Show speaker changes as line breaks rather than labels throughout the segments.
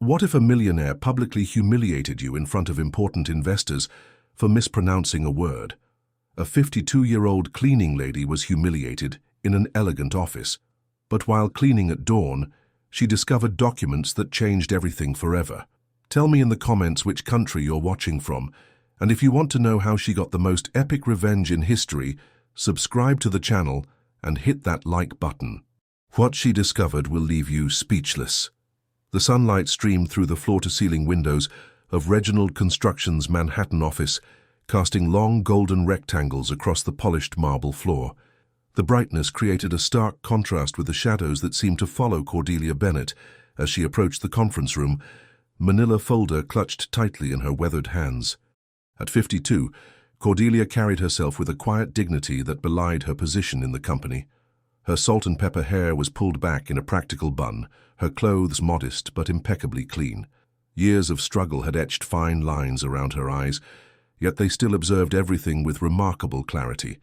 What if a millionaire publicly humiliated you in front of important investors for mispronouncing a word? A 52-year-old cleaning lady was humiliated in an elegant office, but while cleaning at dawn, she discovered documents that changed everything forever. Tell me in the comments which country you're watching from, and if you want to know how she got the most epic revenge in history, subscribe to the channel and hit that like button. What she discovered will leave you speechless. The sunlight streamed through the floor-to-ceiling windows of Reginald Construction's Manhattan office, casting long golden rectangles across the polished marble floor. The brightness created a stark contrast with the shadows that seemed to follow Cordelia Bennett as she approached the conference room, manila folder clutched tightly in her weathered hands. At 52, Cordelia carried herself with a quiet dignity that belied her position in the company. Her salt-and-pepper hair was pulled back in a practical bun, her clothes modest but impeccably clean. Years of struggle had etched fine lines around her eyes, yet they still observed everything with remarkable clarity,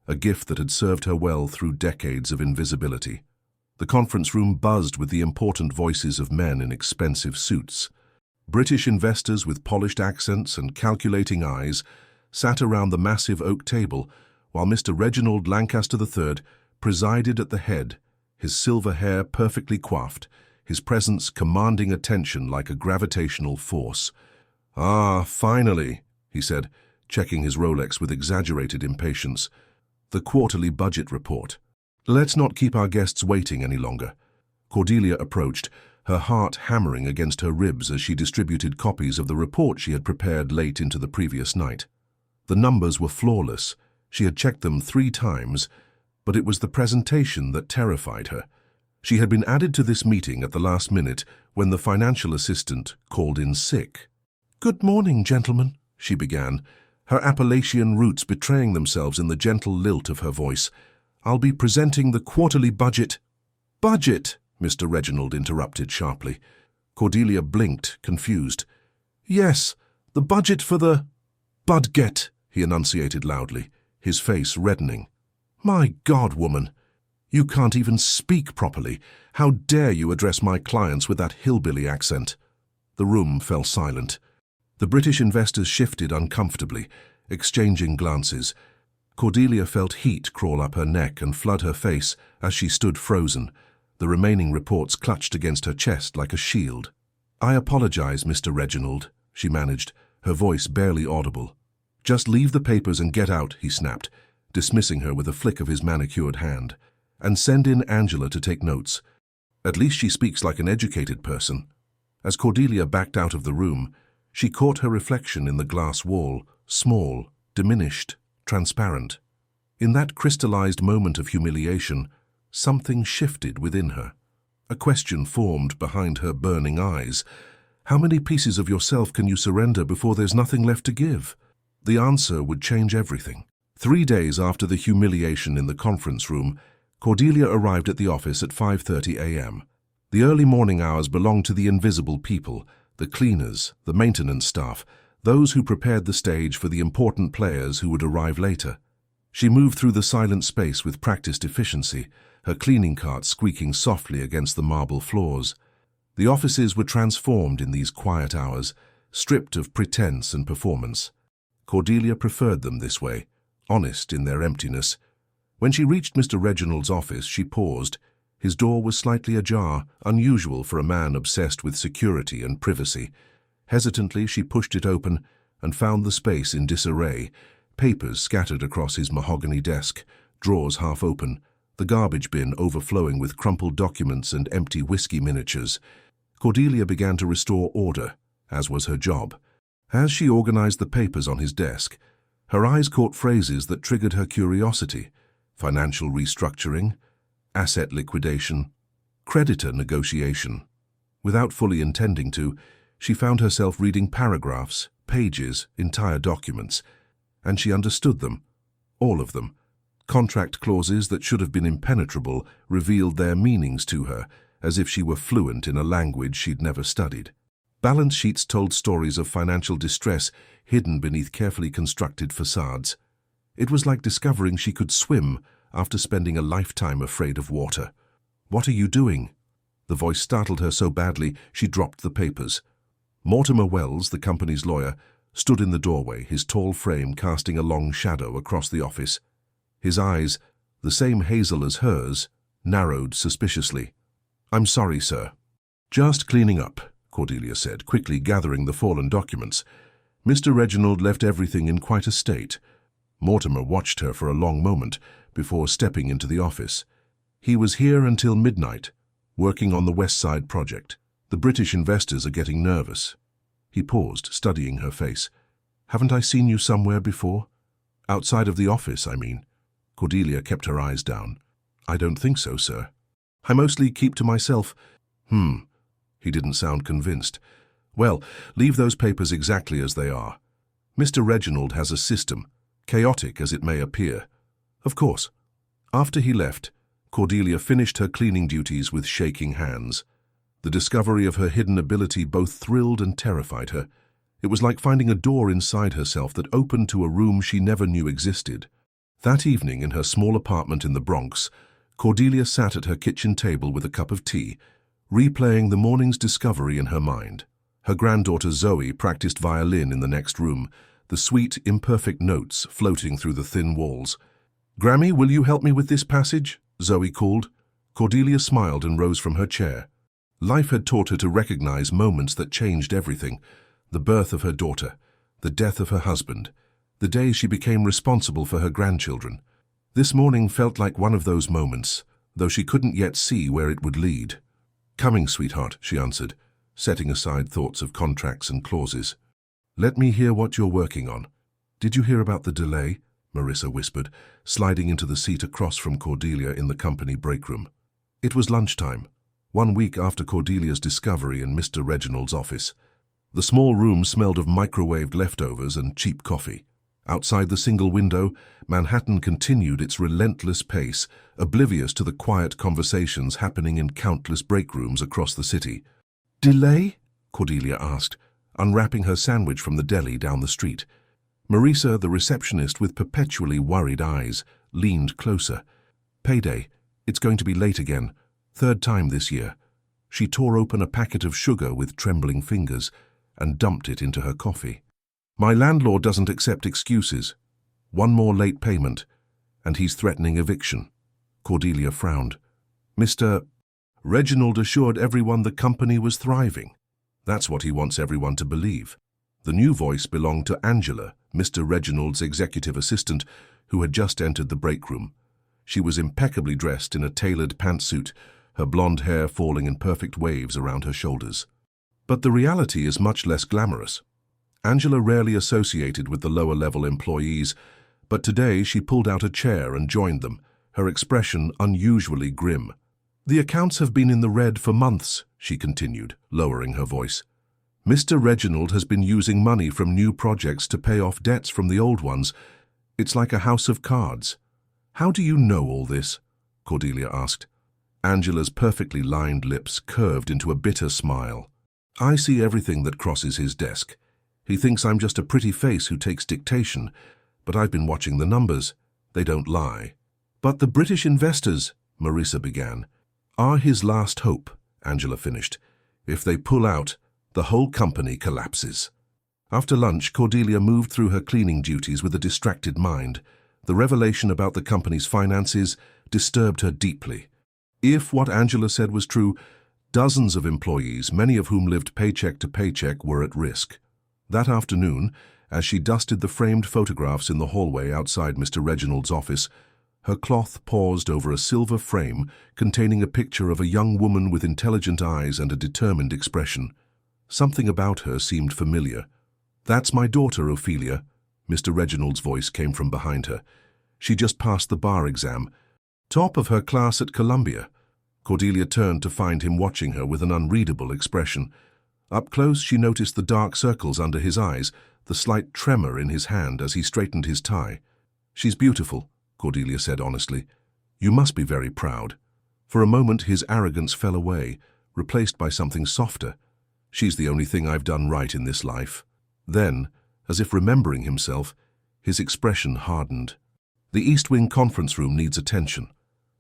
a gift that had served her well through decades of invisibility. The conference room buzzed with the important voices of men in expensive suits. British investors with polished accents and calculating eyes sat around the massive oak table, while Mr. Reginald Lancaster III presided at the head, his silver hair perfectly coiffed, his presence commanding attention like a gravitational force. "Ah, finally," he said, checking his Rolex with exaggerated impatience. "The quarterly budget report. Let's not keep our guests waiting any longer." Cordelia approached, her heart hammering against her ribs as she distributed copies of the report she had prepared late into the previous night. The numbers were flawless. She had checked them 3 times, but it was the presentation that terrified her. She had been added to this meeting at the last minute when the financial assistant called in sick. "Good morning, gentlemen," she began, her Appalachian roots betraying themselves in the gentle lilt of her voice. "I'll be presenting the quarterly budget." "Budget?" Mr. Reginald interrupted sharply. Cordelia blinked, confused. "Yes, the budget for the budget," he enunciated loudly, his face reddening. "My God, woman, you can't even speak properly. How dare you address my clients with that hillbilly accent?" The room fell silent. The British investors shifted uncomfortably, exchanging glances. Cordelia felt heat crawl up her neck and flood her face as she stood frozen, the remaining reports clutched against her chest like a shield. "I apologize, Mr. Reginald," she managed, her voice barely audible. "Just leave the papers and get out," he snapped, dismissing her with a flick of his manicured hand. "And send in Angela to take notes. At least she speaks like an educated person." As Cordelia backed out of the room, she caught her reflection in the glass wall, small, diminished, transparent. In that crystallized moment of humiliation, something shifted within her. A question formed behind her burning eyes. How many pieces of yourself can you surrender before there's nothing left to give? The answer would change everything. 3 days after the humiliation in the conference room, Cordelia arrived at the office at 5:30 a.m. The early morning hours belonged to the invisible people, the cleaners, the maintenance staff, those who prepared the stage for the important players who would arrive later. She moved through the silent space with practiced efficiency, her cleaning cart squeaking softly against the marble floors. The offices were transformed in these quiet hours, stripped of pretense and performance. Cordelia preferred them this way, honest in their emptiness. When she reached Mr. Reginald's office, she paused. His door was slightly ajar, unusual for a man obsessed with security and privacy. Hesitantly, she pushed it open and found the space in disarray, papers scattered across his mahogany desk, drawers half open, the garbage bin overflowing with crumpled documents and empty whiskey miniatures. Cordelia began to restore order, as was her job. As she organized the papers on his desk, her eyes caught phrases that triggered her curiosity: financial restructuring, asset liquidation, creditor negotiation. Without fully intending to, she found herself reading paragraphs, pages, entire documents, and she understood them, all of them. Contract clauses that should have been impenetrable revealed their meanings to her, as if she were fluent in a language she'd never studied. Balance sheets told stories of financial distress hidden beneath carefully constructed facades. It was like discovering she could swim after spending a lifetime afraid of water. "What are you doing?" The voice startled her so badly she dropped the papers. Mortimer Wells, the company's lawyer, stood in the doorway, his tall frame casting a long shadow across the office. His eyes, the same hazel as hers, narrowed suspiciously. "I'm sorry, sir." "Just cleaning up," Cordelia said, quickly gathering the fallen documents. "Mr. Reginald left everything in quite a state." Mortimer watched her for a long moment before stepping into the office. "He was here until midnight, working on the West Side project. The British investors are getting nervous." He paused, studying her face. "Haven't I seen you somewhere before? Outside of the office, I mean." Cordelia kept her eyes down. "I don't think so, sir. I mostly keep to myself." He didn't sound convinced. "Well, leave those papers exactly as they are. Mr. Reginald has a system, chaotic as it may appear." "Of course." After he left, Cordelia finished her cleaning duties with shaking hands. The discovery of her hidden ability both thrilled and terrified her. It was like finding a door inside herself that opened to a room she never knew existed. That evening in her small apartment in the Bronx, Cordelia sat at her kitchen table with a cup of tea, replaying the morning's discovery in her mind. Her granddaughter Zoe practiced violin in the next room, the sweet, imperfect notes floating through the thin walls. "Grammy, will you help me with this passage?" Zoe called. Cordelia smiled and rose from her chair. Life had taught her to recognize moments that changed everything. The birth of her daughter, the death of her husband, the day she became responsible for her grandchildren. This morning felt like one of those moments, though she couldn't yet see where it would lead. "Coming, sweetheart," she answered, setting aside thoughts of contracts and clauses. "Let me hear what you're working on." "Did you hear about the delay?" Marissa whispered, sliding into the seat across from Cordelia in the company break room. It was lunchtime, 1 week after Cordelia's discovery in Mr. Reginald's office. The small room smelled of microwaved leftovers and cheap coffee. Outside the single window, Manhattan continued its relentless pace, oblivious to the quiet conversations happening in countless break rooms across the city. "Delay?" Cordelia asked, unwrapping her sandwich from the deli down the street. Marissa, the receptionist with perpetually worried eyes, leaned closer. "Payday. It's going to be late again. 3rd time this year." She tore open a packet of sugar with trembling fingers and dumped it into her coffee. "My landlord doesn't accept excuses. 1 more late payment, and he's threatening eviction." Cordelia frowned. "Mr. Reginald assured everyone the company was thriving. That's what he wants everyone to believe." The new voice belonged to Angela, Mr. Reginald's executive assistant, who had just entered the break room. She was impeccably dressed in a tailored pantsuit, her blonde hair falling in perfect waves around her shoulders. But the reality is much less glamorous. Angela rarely associated with the lower-level employees, but today she pulled out a chair and joined them, her expression unusually grim. "The accounts have been in the red for months," she continued, lowering her voice. "Mr. Reginald has been using money from new projects to pay off debts from the old ones. It's like a house of cards." "How do you know all this?" Cordelia asked. Angela's perfectly lined lips curved into a bitter smile. "I see everything that crosses his desk. He thinks I'm just a pretty face who takes dictation, but I've been watching the numbers. They don't lie." "But the British investors," Marissa began. "Are his last hope," Angela finished. "If they pull out, the whole company collapses." After lunch, Cordelia moved through her cleaning duties with a distracted mind. The revelation about the company's finances disturbed her deeply. If what Angela said was true, dozens of employees, many of whom lived paycheck to paycheck, were at risk. That afternoon, as she dusted the framed photographs in the hallway outside Mr. Reginald's office, her cloth paused over a silver frame containing a picture of a young woman with intelligent eyes and a determined expression. Something about her seemed familiar. "That's my daughter, Ophelia." Mr. Reginald's voice came from behind her. "She just passed the bar exam. Top of her class at Columbia." Cordelia turned to find him watching her with an unreadable expression. Up close, she noticed the dark circles under his eyes, the slight tremor in his hand as he straightened his tie. "She's beautiful," Cordelia said honestly. "You must be very proud." For a moment, his arrogance fell away, replaced by something softer. "She's the only thing I've done right in this life." Then, as if remembering himself, his expression hardened. "The East Wing conference room needs attention.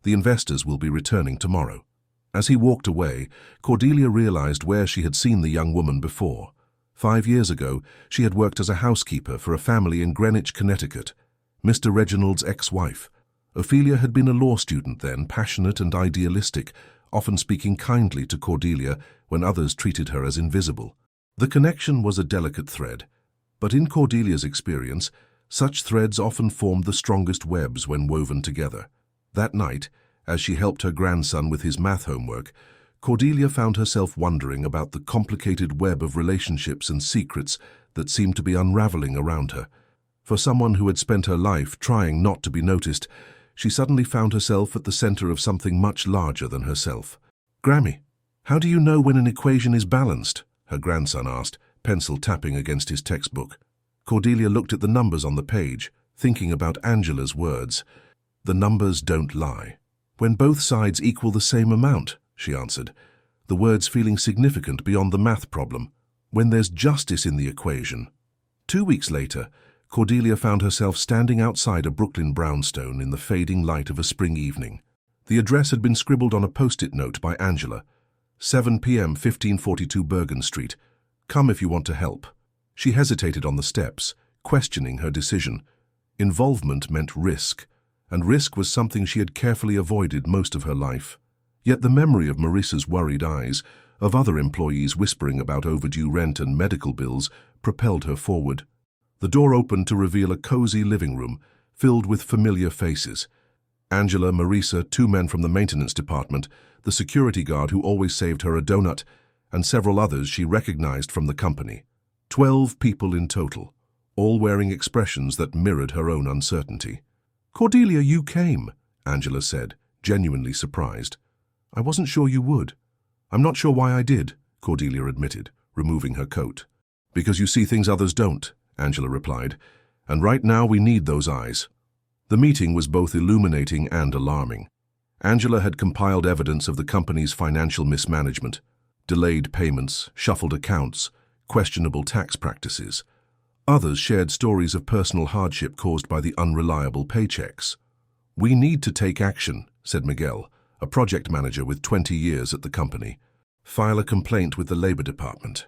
The investors will be returning tomorrow." As he walked away, Cordelia realized where she had seen the young woman before. 5 years ago, she had worked as a housekeeper for a family in Greenwich, Connecticut. Mr. Reginald's ex-wife. Ophelia had been a law student then, passionate and idealistic, often speaking kindly to Cordelia when others treated her as invisible. The connection was a delicate thread, but in Cordelia's experience, such threads often formed the strongest webs when woven together. That night, as she helped her grandson with his math homework, Cordelia found herself wondering about the complicated web of relationships and secrets that seemed to be unraveling around her. For someone who had spent her life trying not to be noticed, she suddenly found herself at the center of something much larger than herself. "Grammy, how do you know when an equation is balanced?" her grandson asked, pencil tapping against his textbook. Cordelia looked at the numbers on the page, thinking about Angela's words. "The numbers don't lie. When both sides equal the same amount," she answered, the words feeling significant beyond the math problem. "When there's justice in the equation." 2 weeks later, Cordelia found herself standing outside a Brooklyn brownstone in the fading light of a spring evening. The address had been scribbled on a post-it note by Angela. 7 p.m. 1542 Bergen Street. Come if you want to help. She hesitated on the steps, questioning her decision. Involvement meant risk, and risk was something she had carefully avoided most of her life. Yet the memory of Marissa's worried eyes, of other employees whispering about overdue rent and medical bills, propelled her forward. The door opened to reveal a cozy living room, filled with familiar faces. Angela, Marissa, 2 men from the maintenance department, the security guard who always saved her a donut, and several others she recognized from the company. 12 people in total, all wearing expressions that mirrored her own uncertainty. "Cordelia, you came," Angela said, genuinely surprised. "I wasn't sure you would." "I'm not sure why I did," Cordelia admitted, removing her coat. "Because you see things others don't," Angela replied, "and right now we need those eyes." The meeting was both illuminating and alarming. Angela had compiled evidence of the company's financial mismanagement, delayed payments, shuffled accounts, questionable tax practices. Others shared stories of personal hardship caused by the unreliable paychecks. "We need to take action," said Miguel, a project manager with 20 years at the company. "File a complaint with the Labor Department."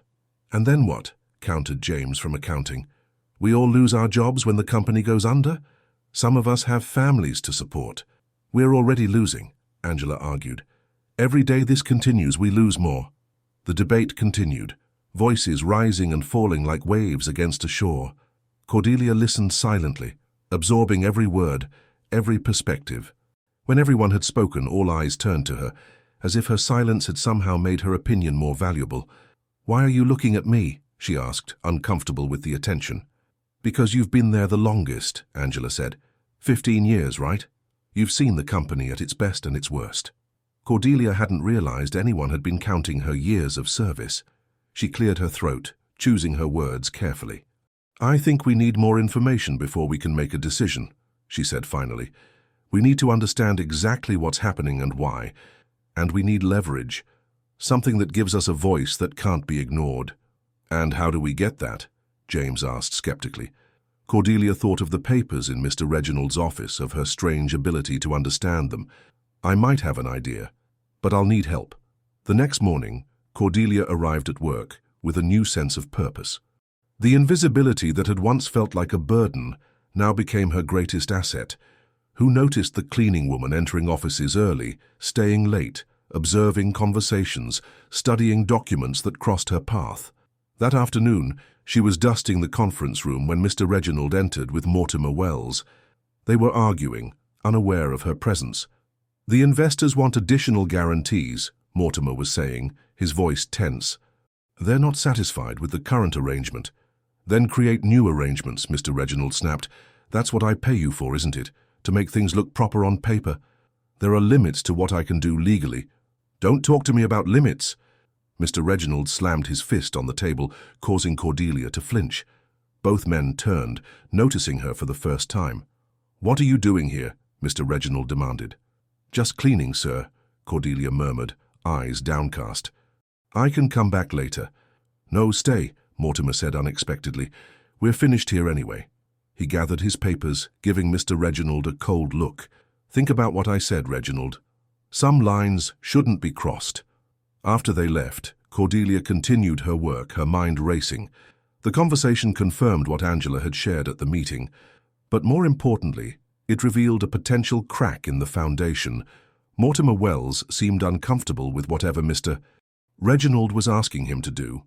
"And then what?" countered James from accounting. "We all lose our jobs when the company goes under? Some of us have families to support." "We're already losing," Angela argued. "Every day this continues, we lose more." The debate continued, voices rising and falling like waves against a shore. Cordelia listened silently, absorbing every word, every perspective. When everyone had spoken, all eyes turned to her, as if her silence had somehow made her opinion more valuable. "Why are you looking at me?" she asked, uncomfortable with the attention. "Because you've been there the longest," Angela said. 15 years, right? You've seen the company at its best and its worst." Cordelia hadn't realized anyone had been counting her years of service. She cleared her throat, choosing her words carefully. "I think we need more information before we can make a decision," she said finally. "We need to understand exactly what's happening and why, and we need leverage, something that gives us a voice that can't be ignored." "And how do we get that?" James asked skeptically. Cordelia thought of the papers in Mr. Reginald's office, of her strange ability to understand them. "I might have an idea, but I'll need help." The next morning, Cordelia arrived at work with a new sense of purpose. The invisibility that had once felt like a burden now became her greatest asset. Who noticed the cleaning woman entering offices early, staying late, observing conversations, studying documents that crossed her path? That afternoon, she was dusting the conference room when Mr. Reginald entered with Mortimer Wells. They were arguing, unaware of her presence. "The investors want additional guarantees," Mortimer was saying, his voice tense. "They're not satisfied with the current arrangement." "Then create new arrangements," Mr. Reginald snapped. "That's what I pay you for, isn't it? To make things look proper on paper. There are limits to what I can do legally." "Don't talk to me about limits." Mr. Reginald slammed his fist on the table, causing Cordelia to flinch. Both men turned, noticing her for the first time. "What are you doing here?" Mr. Reginald demanded. "Just cleaning, sir," Cordelia murmured, eyes downcast. "I can come back later." "No, stay," Mortimer said unexpectedly. "We're finished here anyway." He gathered his papers, giving Mr. Reginald a cold look. "Think about what I said, Reginald. Some lines shouldn't be crossed. After they left, Cordelia continued her work, her mind racing. The conversation confirmed what Angela had shared at the meeting, but more importantly, it revealed a potential crack in the foundation. Mortimer Wells seemed uncomfortable with whatever Mr. Reginald was asking him to do.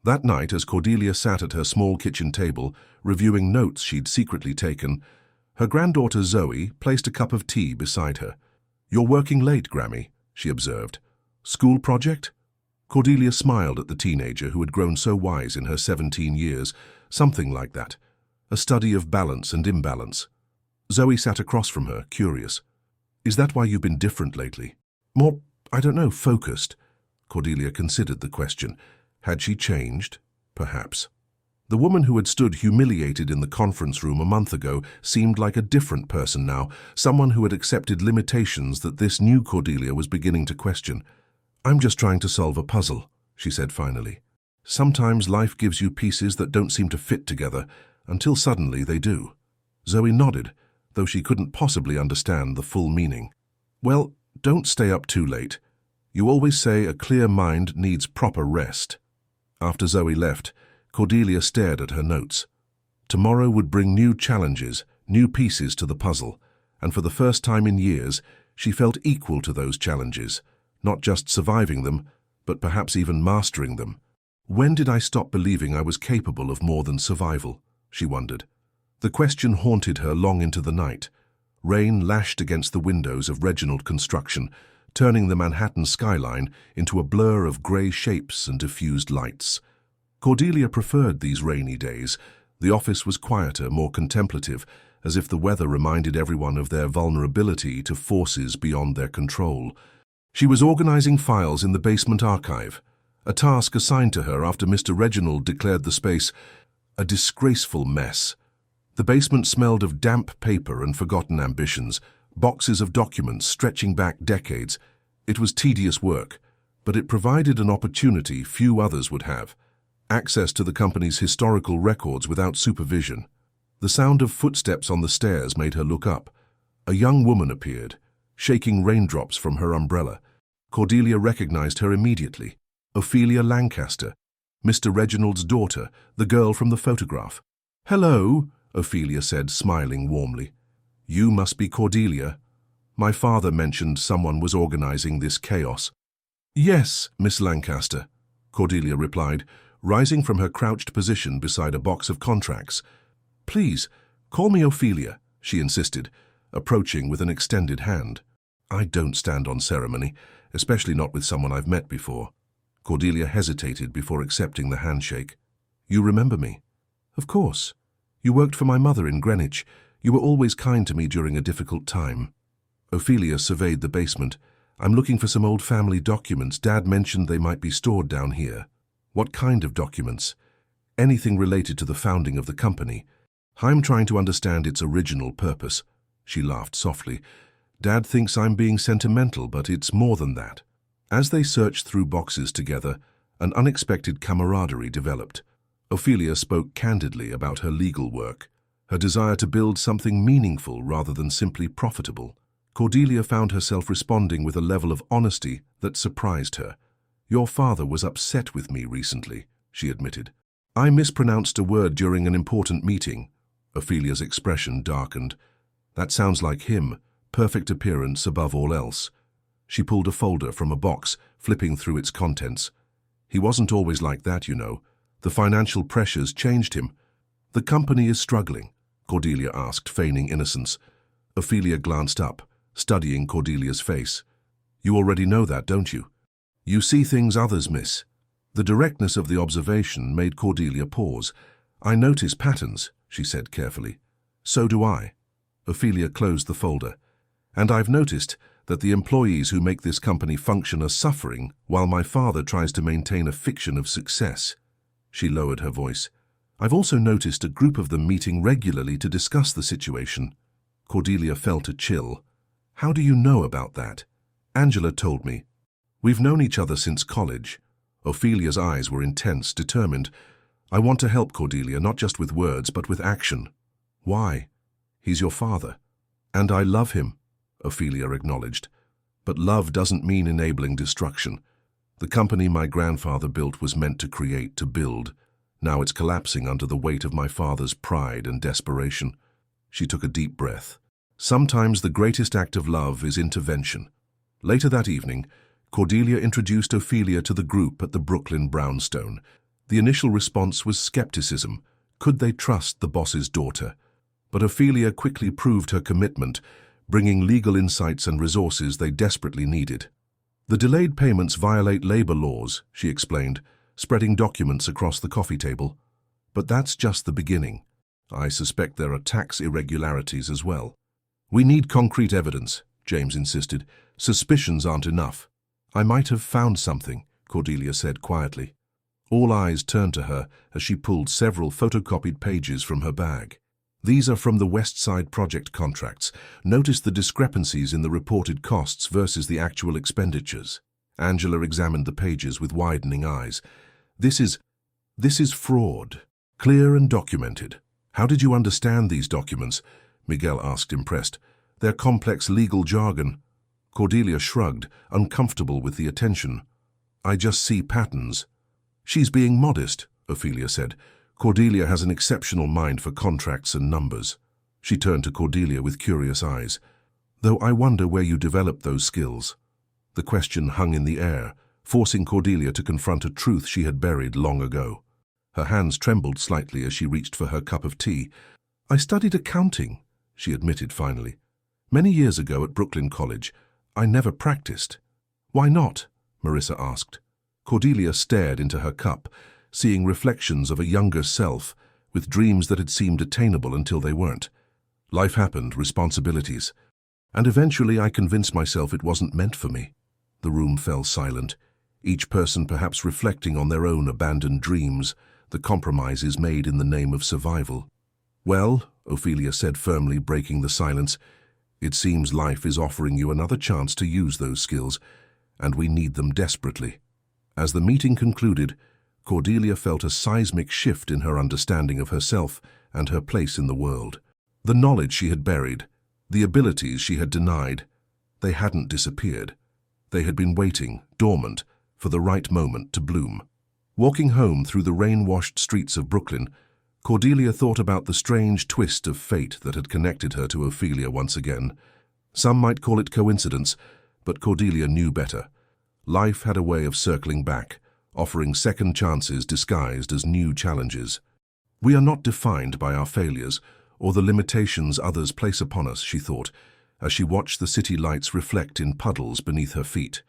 That night, as Cordelia sat at her small kitchen table, reviewing notes she'd secretly taken, her granddaughter Zoe placed a cup of tea beside her. "You're working late, Grammy," she observed. "School project?" Cordelia smiled at the teenager who had grown so wise in her 17 years. "Something like that. A study of balance and imbalance." Zoe sat across from her, curious. "Is that why you've been different lately? More, I don't know, focused?" Cordelia considered the question. Had she changed? Perhaps. The woman who had stood humiliated in the conference room a month ago seemed like a different person now, someone who had accepted limitations that this new Cordelia was beginning to question. "I'm just trying to solve a puzzle," she said finally. "Sometimes life gives you pieces that don't seem to fit together, until suddenly they do." Zoe nodded, though she couldn't possibly understand the full meaning. "Well, don't stay up too late. You always say a clear mind needs proper rest." After Zoe left, Cordelia stared at her notes. Tomorrow would bring new challenges, new pieces to the puzzle, and for the first time in years, she felt equal to those challenges, not just surviving them, but perhaps even mastering them. "When did I stop believing I was capable of more than survival?" she wondered. The question haunted her long into the night. Rain lashed against the windows of Reginald Construction, turning the Manhattan skyline into a blur of grey shapes and diffused lights. Cordelia preferred these rainy days. The office was quieter, more contemplative, as if the weather reminded everyone of their vulnerability to forces beyond their control. She was organizing files in the basement archive, a task assigned to her after Mr. Reginald declared the space a disgraceful mess. The basement smelled of damp paper and forgotten ambitions, boxes of documents stretching back decades. It was tedious work, but it provided an opportunity few others would have: access to the company's historical records without supervision. The sound of footsteps on the stairs made her look up. A young woman appeared, shaking raindrops from her umbrella. Cordelia recognized her immediately. Ophelia Lancaster, Mr. Reginald's daughter, the girl from the photograph. "Hello," Ophelia said, smiling warmly. "You must be Cordelia. My father mentioned someone was organizing this chaos." "Yes, Miss Lancaster," Cordelia replied, rising from her crouched position beside a box of contracts. "Please, call me Ophelia," she insisted, approaching with an extended hand. "I don't stand on ceremony, especially not with someone I've met before." Cordelia hesitated before accepting the handshake. "You remember me?" "Of course. You worked for my mother in Greenwich. You were always kind to me during a difficult time." Ophelia surveyed the basement. "I'm looking for some old family documents. Dad mentioned they might be stored down here." "What kind of documents?" "Anything related to the founding of the company. I'm trying to understand its original purpose." She laughed softly. "Dad thinks I'm being sentimental, but it's more than that." As they searched through boxes together, an unexpected camaraderie developed. Ophelia spoke candidly about her legal work, her desire to build something meaningful rather than simply profitable. Cordelia found herself responding with a level of honesty that surprised her. "Your father was upset with me recently," she admitted. "I mispronounced a word during an important meeting." Ophelia's expression darkened. "That sounds like him, perfect appearance above all else." She pulled a folder from a box, flipping through its contents. "He wasn't always like that, you know. The financial pressures changed him." "The company is struggling?" Cordelia asked, feigning innocence. Ophelia glanced up, studying Cordelia's face. "You already know that, don't you? You see things others miss." The directness of the observation made Cordelia pause. "I notice patterns," she said carefully. "So do I." Ophelia closed the folder. "And I've noticed that the employees who make this company function are suffering while my father tries to maintain a fiction of success." She lowered her voice. "I've also noticed a group of them meeting regularly to discuss the situation." Cordelia felt a chill. "How do you know about that?" "Angela told me. We've known each other since college." Ophelia's eyes were intense, determined. "I want to help Cordelia, not just with words, but with action." "Why?" "He's your father." "And I love him," Ophelia acknowledged. But love doesn't mean enabling destruction. The company my grandfather built was meant to create, to build. Now it's collapsing under the weight of my father's pride and desperation. She took a deep breath. Sometimes the greatest act of love is intervention. Later that evening, Cordelia introduced Ophelia to the group at the Brooklyn brownstone. The initial response was skepticism. Could they trust the boss's daughter? But Ophelia quickly proved her commitment, bringing legal insights and resources they desperately needed. The delayed payments violate labor laws, she explained, spreading documents across the coffee table. But that's just the beginning. I suspect there are tax irregularities as well. We need concrete evidence, James insisted. Suspicions aren't enough. I might have found something, Cordelia said quietly. All eyes turned to her as she pulled several photocopied pages from her bag. These are from the West Side project contracts. Notice the discrepancies in the reported costs versus the actual expenditures. Angela examined the pages with widening eyes. This is fraud. Clear and documented. How did you understand these documents? Miguel asked, impressed. They're complex legal jargon. Cordelia shrugged, uncomfortable with the attention. I just see patterns. She's being modest, Ophelia said. Cordelia has an exceptional mind for contracts and numbers. She turned to Cordelia with curious eyes. Though I wonder where you developed those skills. The question hung in the air, forcing Cordelia to confront a truth she had buried long ago. Her hands trembled slightly as she reached for her cup of tea. I studied accounting, she admitted finally. Many years ago at Brooklyn College. I never practiced. Why not? Marissa asked. Cordelia stared into her cup, seeing reflections of a younger self, with dreams that had seemed attainable until they weren't. Life happened, responsibilities. And eventually I convinced myself it wasn't meant for me. The room fell silent, each person perhaps reflecting on their own abandoned dreams, the compromises made in the name of survival. Well, Ophelia said firmly, breaking the silence, it seems life is offering you another chance to use those skills, and we need them desperately. As the meeting concluded, Cordelia felt a seismic shift in her understanding of herself and her place in the world. The knowledge she had buried, the abilities she had denied, they hadn't disappeared. They had been waiting, dormant, for the right moment to bloom. Walking home through the rain-washed streets of Brooklyn, Cordelia thought about the strange twist of fate that had connected her to Ophelia once again. Some might call it coincidence, but Cordelia knew better. Life had a way of circling back, offering second chances disguised as new challenges. We are not defined by our failures or the limitations others place upon us, she thought, as she watched the city lights reflect in puddles beneath her feet.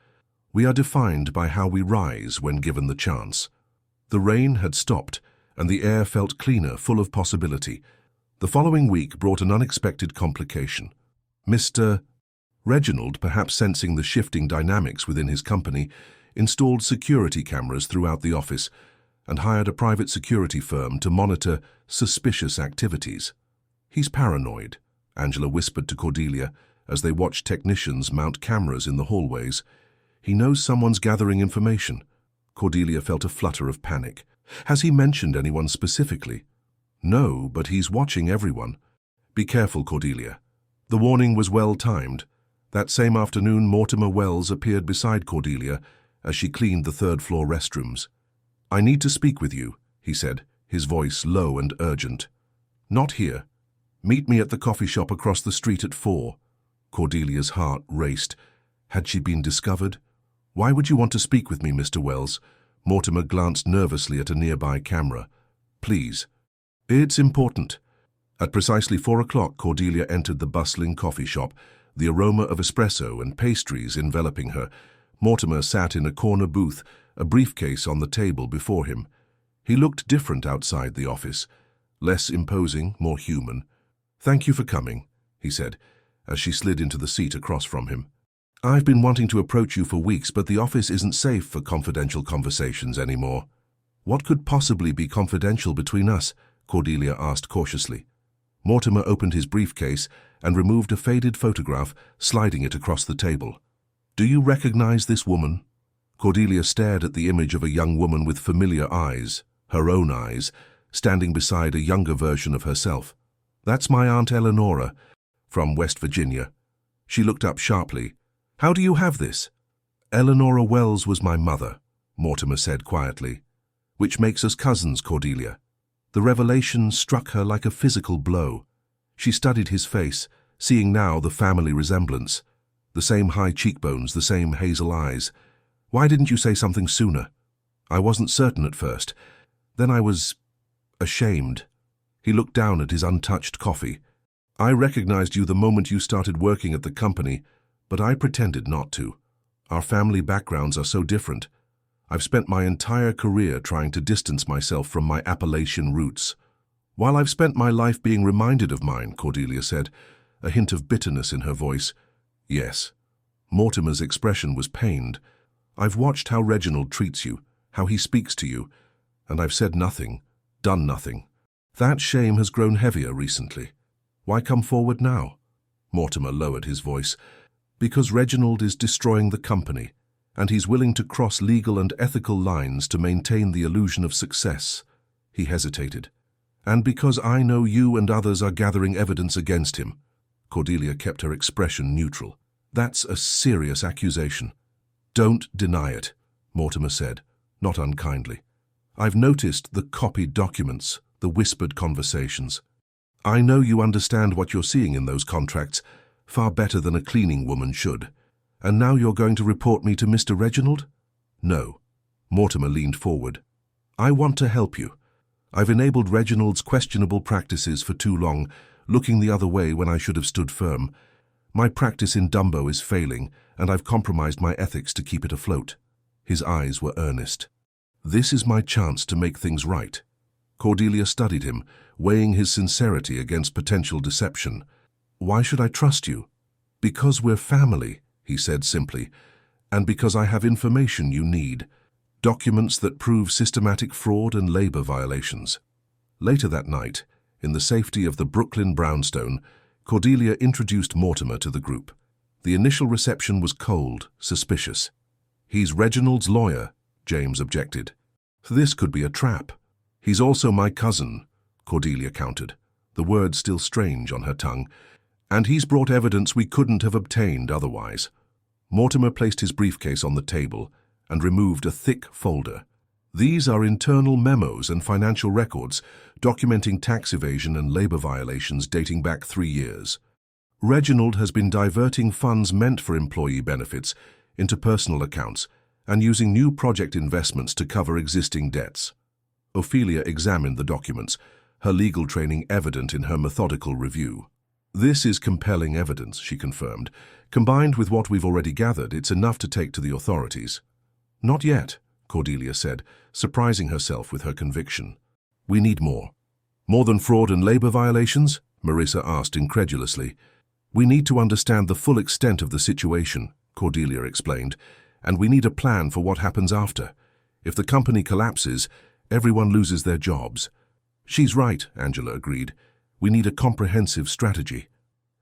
We are defined by how we rise when given the chance. The rain had stopped, and the air felt cleaner, full of possibility. The following week brought an unexpected complication. Mr. Reginald, perhaps sensing the shifting dynamics within his company, installed security cameras throughout the office and hired a private security firm to monitor suspicious activities. He's paranoid, Angela whispered to Cordelia as they watched technicians mount cameras in the hallways. He knows someone's gathering information. Cordelia felt a flutter of panic. Has he mentioned anyone specifically? No, but he's watching everyone. Be careful, Cordelia. The warning was well timed. That same afternoon, Mortimer Wells appeared beside Cordelia as she cleaned the third-floor restrooms. I need to speak with you, he said, his voice low and urgent. Not here. Meet me at the coffee shop across the street at 4. Cordelia's heart raced. Had she been discovered? Why would you want to speak with me, Mr. Wells? Mortimer glanced nervously at a nearby camera. Please. It's important. At precisely 4 o'clock, Cordelia entered the bustling coffee shop, the aroma of espresso and pastries enveloping her. Mortimer sat in a corner booth, a briefcase on the table before him. He looked different outside the office, less imposing, more human. Thank you for coming, he said, as she slid into the seat across from him. I've been wanting to approach you for weeks, but the office isn't safe for confidential conversations anymore. What could possibly be confidential between us? Cordelia asked cautiously. Mortimer opened his briefcase and removed a faded photograph, sliding it across the table. Do you recognize this woman? Cordelia stared at the image of a young woman with familiar eyes, her own eyes, standing beside a younger version of herself. That's my Aunt Eleonora, from West Virginia. She looked up sharply. How do you have this? Eleanor Wells was my mother, Mortimer said quietly. Which makes us cousins, Cordelia. The revelation struck her like a physical blow. She studied his face, seeing now the family resemblance. The same high cheekbones, the same hazel eyes. Why didn't you say something sooner? I wasn't certain at first. Then I was ashamed. He looked down at his untouched coffee. I recognized you the moment you started working at the company, but I pretended not to. Our family backgrounds are so different. I've spent my entire career trying to distance myself from my Appalachian roots. While I've spent my life being reminded of mine, Cordelia said, a hint of bitterness in her voice. Yes. Mortimer's expression was pained. I've watched how Reginald treats you, how he speaks to you, and I've said nothing, done nothing. That shame has grown heavier recently. Why come forward now? Mortimer lowered his voice. Because Reginald is destroying the company, and he's willing to cross legal and ethical lines to maintain the illusion of success. He hesitated. And because I know you and others are gathering evidence against him. Cordelia kept her expression neutral. That's a serious accusation. Don't deny it, Mortimer said, not unkindly. I've noticed the copied documents, the whispered conversations. I know you understand what you're seeing in those contracts, far better than a cleaning woman should. And now you're going to report me to Mr. Reginald? No. Mortimer leaned forward. I want to help you. I've enabled Reginald's questionable practices for too long, looking the other way when I should have stood firm. My practice in Dumbo is failing, and I've compromised my ethics to keep it afloat. His eyes were earnest. This is my chance to make things right. Cordelia studied him, weighing his sincerity against potential deception. Why should I trust you? Because we're family, he said simply, and because I have information you need. Documents that prove systematic fraud and labor violations. Later that night, in the safety of the Brooklyn brownstone, Cordelia introduced Mortimer to the group. The initial reception was cold, suspicious. He's Reginald's lawyer, James objected. This could be a trap. He's also my cousin, Cordelia countered, the word still strange on her tongue, and he's brought evidence we couldn't have obtained otherwise. Mortimer placed his briefcase on the table and removed a thick folder. These are internal memos and financial records documenting tax evasion and labor violations dating back 3 years. Reginald has been diverting funds meant for employee benefits into personal accounts and using new project investments to cover existing debts. Ophelia examined the documents, her legal training evident in her methodical review. This is compelling evidence, she confirmed. Combined with what we've already gathered, it's enough to take to the authorities. Not yet, Cordelia said, surprising herself with her conviction. We need more. More than fraud and labor violations? Marissa asked incredulously. We need to understand the full extent of the situation, Cordelia explained, and we need a plan for what happens after. If the company collapses, everyone loses their jobs. She's right, Angela agreed. We need a comprehensive strategy.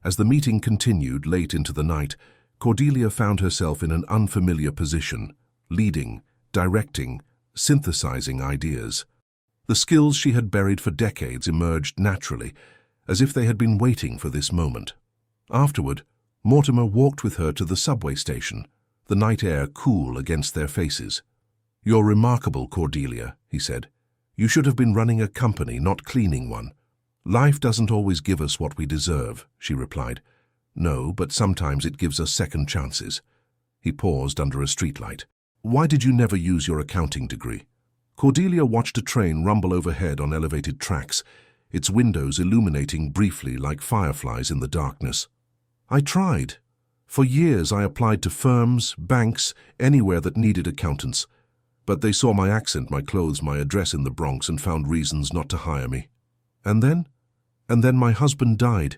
As the meeting continued late into the night, Cordelia found herself in an unfamiliar position, leading, directing, synthesizing ideas. The skills she had buried for decades emerged naturally, as if they had been waiting for this moment. Afterward, Mortimer walked with her to the subway station, the night air cool against their faces. You're remarkable, Cordelia, he said. You should have been running a company, not cleaning one. Life doesn't always give us what we deserve, she replied. No, but sometimes it gives us second chances. He paused under a streetlight. Why did you never use your accounting degree? Cordelia watched a train rumble overhead on elevated tracks, its windows illuminating briefly like fireflies in the darkness. I tried. For years I applied to firms, banks, anywhere that needed accountants. But they saw my accent, my clothes, my address in the Bronx and found reasons not to hire me. And then my husband died,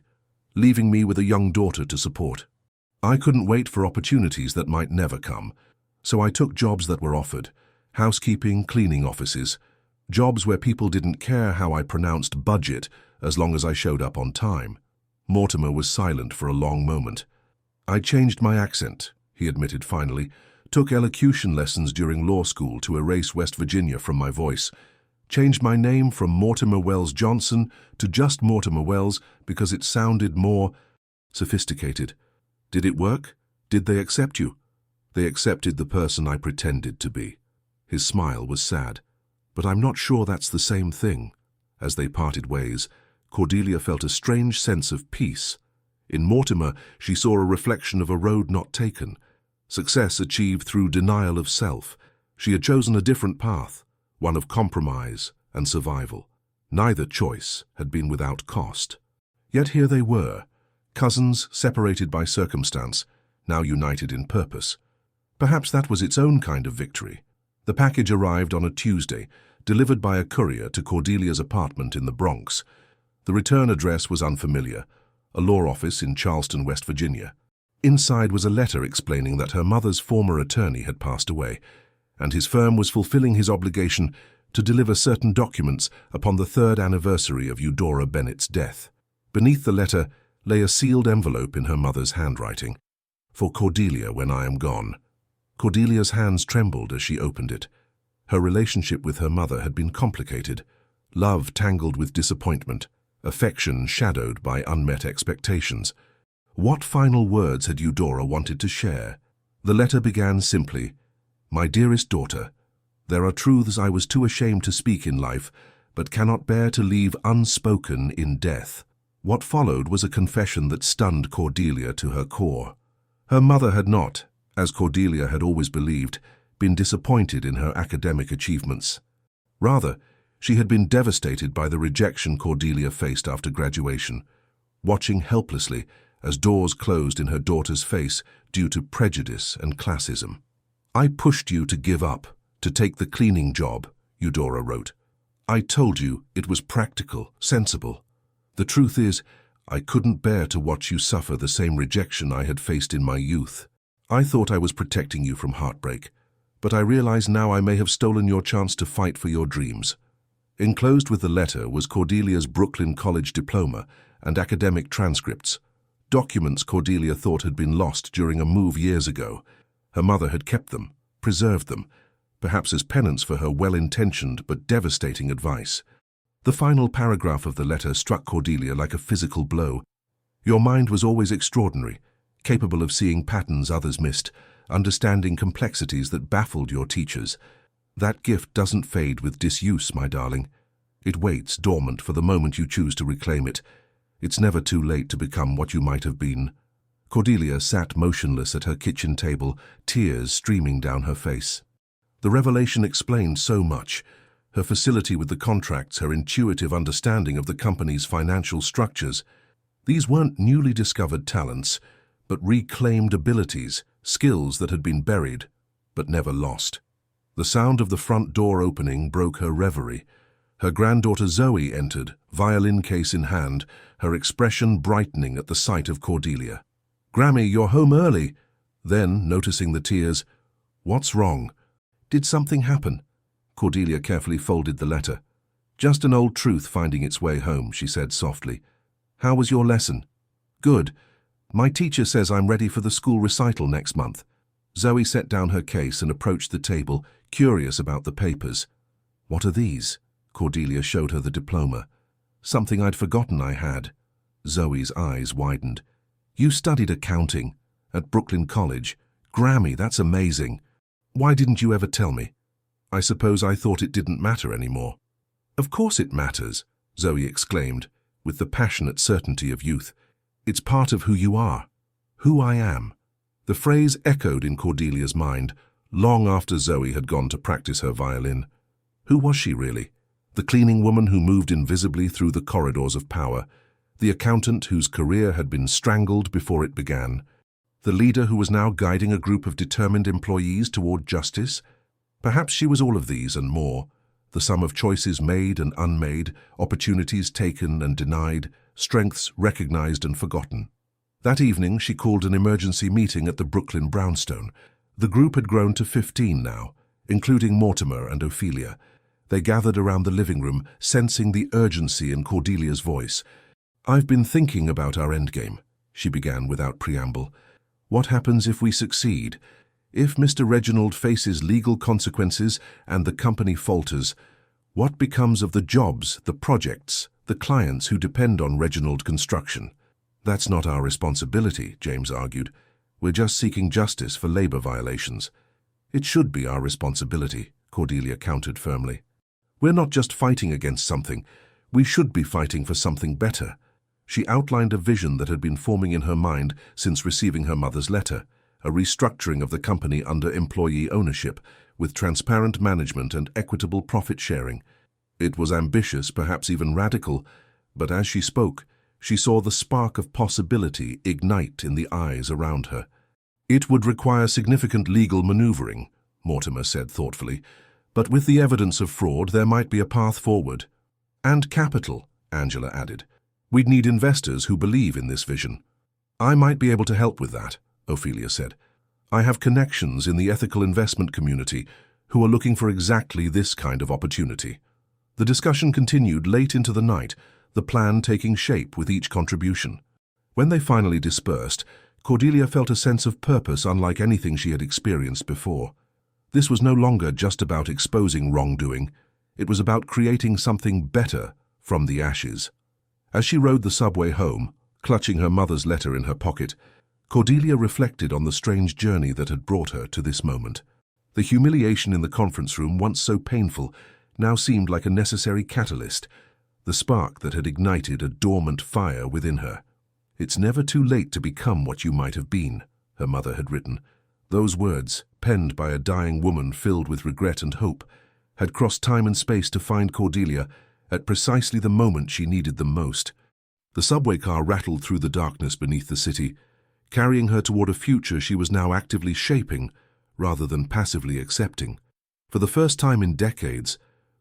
leaving me with a young daughter to support. I couldn't wait for opportunities that might never come, so I took jobs that were offered, housekeeping, cleaning offices, jobs where people didn't care how I pronounced budget as long as I showed up on time. Mortimer was silent for a long moment. I changed my accent, he admitted finally, took elocution lessons during law school to erase West Virginia from my voice, changed my name from Mortimer Wells Johnson to just Mortimer Wells because it sounded more sophisticated. Did it work? Did they accept you? They accepted the person I pretended to be. His smile was sad. But I'm not sure that's the same thing. As they parted ways, Cordelia felt a strange sense of peace. In Mortimer, she saw a reflection of a road not taken, success achieved through denial of self. She had chosen a different path, one of compromise and survival. Neither choice had been without cost. Yet here they were, cousins separated by circumstance, now united in purpose. Perhaps that was its own kind of victory. The package arrived on a Tuesday, delivered by a courier to Cordelia's apartment in the Bronx. The return address was unfamiliar, a law office in Charleston, West Virginia. Inside was a letter explaining that her mother's former attorney had passed away, and his firm was fulfilling his obligation to deliver certain documents upon the 3rd anniversary of Eudora Bennett's death. Beneath the letter lay a sealed envelope in her mother's handwriting. For Cordelia when I am gone. Cordelia's hands trembled as she opened it. Her relationship with her mother had been complicated, love tangled with disappointment, affection shadowed by unmet expectations. What final words had Eudora wanted to share? The letter began simply, "My dearest daughter, there are truths I was too ashamed to speak in life, but cannot bear to leave unspoken in death." What followed was a confession that stunned Cordelia to her core. Her mother had not, as Cordelia had always believed, been disappointed in her academic achievements. Rather, she had been devastated by the rejection Cordelia faced after graduation, watching helplessly as doors closed in her daughter's face due to prejudice and classism. "I pushed you to give up, to take the cleaning job," Eudora wrote. "I told you it was practical, sensible. The truth is, I couldn't bear to watch you suffer the same rejection I had faced in my youth. I thought I was protecting you from heartbreak, but I realize now I may have stolen your chance to fight for your dreams." Enclosed with the letter was Cordelia's Brooklyn College diploma and academic transcripts, documents Cordelia thought had been lost during a move years ago. Her mother had kept them, preserved them, perhaps as penance for her well-intentioned but devastating advice. The final paragraph of the letter struck Cordelia like a physical blow. "Your mind was always extraordinary, capable of seeing patterns others missed, understanding complexities that baffled your teachers. That gift doesn't fade with disuse, my darling. It waits dormant for the moment you choose to reclaim it. It's never too late to become what you might have been." Cordelia sat motionless at her kitchen table, tears streaming down her face. The revelation explained so much. Her facility with the contracts, her intuitive understanding of the company's financial structures. These weren't newly discovered talents, but reclaimed abilities, skills that had been buried, but never lost. The sound of the front door opening broke her reverie. Her granddaughter Zoe entered, violin case in hand, her expression brightening at the sight of Cordelia. "Grammy, you're home early." Then, noticing the tears, "What's wrong? Did something happen?" Cordelia carefully folded the letter. "Just an old truth finding its way home," she said softly. "How was your lesson?" "Good. My teacher says I'm ready for the school recital next month." Zoe set down her case and approached the table, curious about the papers. "What are these?" Cordelia showed her the diploma. "Something I'd forgotten I had." Zoe's eyes widened. "You studied accounting at Brooklyn College. Grammy, that's amazing. Why didn't you ever tell me?" "I suppose I thought it didn't matter anymore." "Of course it matters," Zoe exclaimed, with the passionate certainty of youth. "It's part of who you are, who I am." The phrase echoed in Cordelia's mind, long after Zoe had gone to practice her violin. Who was she really? The cleaning woman who moved invisibly through the corridors of power, the accountant whose career had been strangled before it began, the leader who was now guiding a group of determined employees toward justice? Perhaps she was all of these and more, the sum of choices made and unmade, opportunities taken and denied, strengths recognized and forgotten. That evening, she called an emergency meeting at the Brooklyn brownstone. The group had grown to 15 now, including Mortimer and Ophelia. They gathered around the living room, sensing the urgency in Cordelia's voice. "I've been thinking about our endgame," she began without preamble. "What happens if we succeed? If Mr. Reginald faces legal consequences and the company falters, what becomes of the jobs, the projects, the clients who depend on Reginald Construction?" "That's not our responsibility," James argued. We're just seeking justice for labor violations. It should be our responsibility, Cordelia countered firmly. We're not just fighting against something. We should be fighting for something better. She outlined a vision that had been forming in her mind since receiving her mother's letter, a restructuring of the company under employee ownership, with transparent management and equitable profit sharing. It was ambitious, perhaps even radical, but as she spoke, she saw the spark of possibility ignite in the eyes around her. It would require significant legal maneuvering, Mortimer said thoughtfully, but with the evidence of fraud, there might be a path forward. And capital, Angela added. We'd need investors who believe in this vision. I might be able to help with that, Ophelia said. I have connections in the ethical investment community who are looking for exactly this kind of opportunity. The discussion continued late into the night, the plan taking shape with each contribution. When they finally dispersed, Cordelia felt a sense of purpose unlike anything she had experienced before. This was no longer just about exposing wrongdoing. It was about creating something better from the ashes. As she rode the subway home, clutching her mother's letter in her pocket, Cordelia reflected on the strange journey that had brought her to this moment. The humiliation in the conference room, once so painful, now seemed like a necessary catalyst, the spark that had ignited a dormant fire within her. It's never too late to become what you might have been, her mother had written. Those words, penned by a dying woman filled with regret and hope, had crossed time and space to find Cordelia at precisely the moment she needed them most. The subway car rattled through the darkness beneath the city, carrying her toward a future she was now actively shaping rather than passively accepting. For the first time in decades,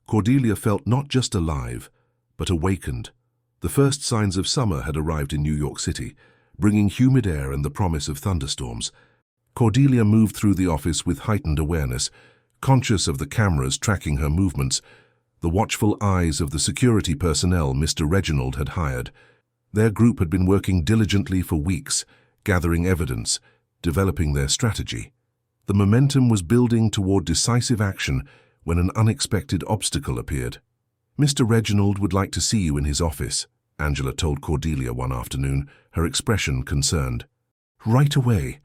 Cordelia felt not just alive, but awakened. The first signs of summer had arrived in New York City, bringing humid air and the promise of thunderstorms. Cordelia moved through the office with heightened awareness, conscious of the cameras tracking her movements, the watchful eyes of the security personnel Mr. Reginald had hired. Their group had been working diligently for weeks, gathering evidence, developing their strategy. The momentum was building toward decisive action when an unexpected obstacle appeared. Mr. Reginald would like to see you in his office, Angela told Cordelia one afternoon, her expression concerned. Right away.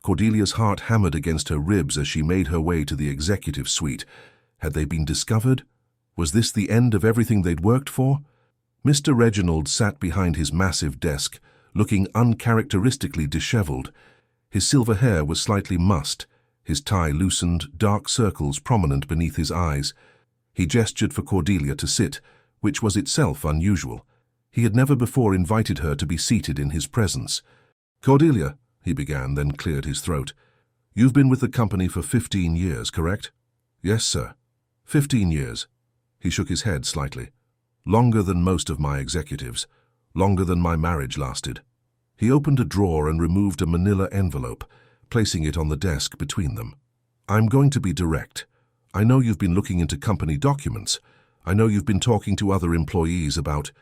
Cordelia's heart hammered against her ribs as she made her way to the executive suite. Had they been discovered? Was this the end of everything they'd worked for? Mr. Reginald sat behind his massive desk, looking uncharacteristically disheveled. His silver hair was slightly mussed, his tie loosened, dark circles prominent beneath his eyes. He gestured for Cordelia to sit, which was itself unusual. He had never before invited her to be seated in his presence. Cordelia, he began, then cleared his throat. You've been with the company for 15 years, correct? Yes, sir. 15 years. He shook his head slightly. Longer than most of my executives. Longer than my marriage lasted. He opened a drawer and removed a manila envelope, placing it on the desk between them. I'm going to be direct. I know you've been looking into company documents. I know you've been talking to other employees about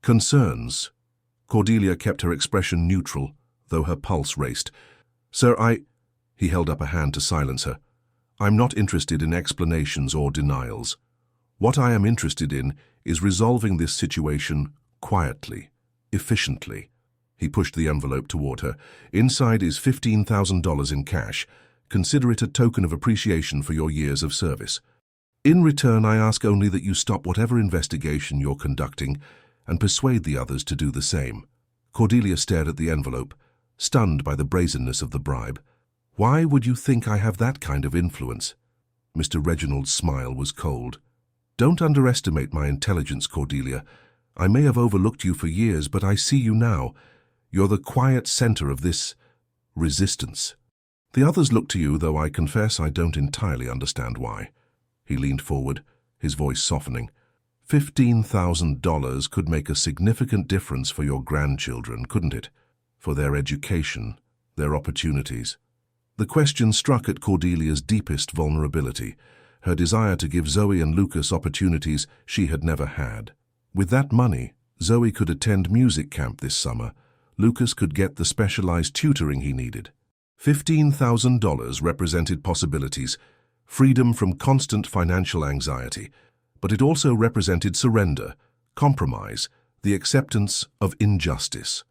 concerns. Cordelia kept her expression neutral, though her pulse raced. Sir, He held up a hand to silence her. I'm not interested in explanations or denials. What I am interested in is resolving this situation quietly, efficiently. He pushed the envelope toward her. Inside is $15,000 in cash. Consider it a token of appreciation for your years of service. In return, I ask only that you stop whatever investigation you're conducting and persuade the others to do the same. Cordelia stared at the envelope, stunned by the brazenness of the bribe. Why would you think I have that kind of influence? Mr. Reginald's smile was cold. Don't underestimate my intelligence, Cordelia. I may have overlooked you for years, but I see you now. You're the quiet center of this resistance. The others look to you, though I confess I don't entirely understand why. He leaned forward, his voice softening. $15,000 could make a significant difference for your grandchildren, couldn't it? For their education, their opportunities. The question struck at Cordelia's deepest vulnerability, her desire to give Zoe and Lucas opportunities she had never had. With that money, Zoe could attend music camp this summer. Lucas could get the specialized tutoring he needed. $15,000 represented possibilities, freedom from constant financial anxiety, but it also represented surrender, compromise, the acceptance of injustice.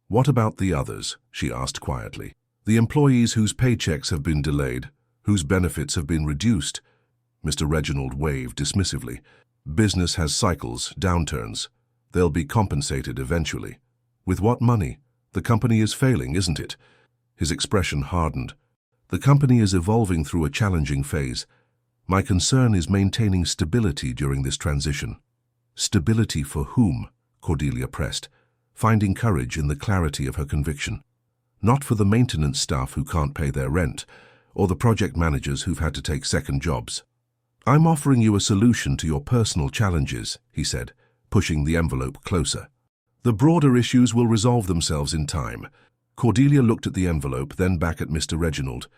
What about the others? She asked quietly. The employees whose paychecks have been delayed, whose benefits have been reduced. Mr. Reginald waved dismissively. Business has cycles, downturns. They'll be compensated eventually. With what money? The company is failing, isn't it? His expression hardened. The company is evolving through a challenging phase. My concern is maintaining stability during this transition. Stability for whom? Cordelia pressed, finding courage in the clarity of her conviction. Not for the maintenance staff who can't pay their rent, or the project managers who've had to take second jobs. I'm offering you a solution to your personal challenges, he said, pushing the envelope closer. The broader issues will resolve themselves in time. Cordelia looked at the envelope, then back at Mr. Reginald.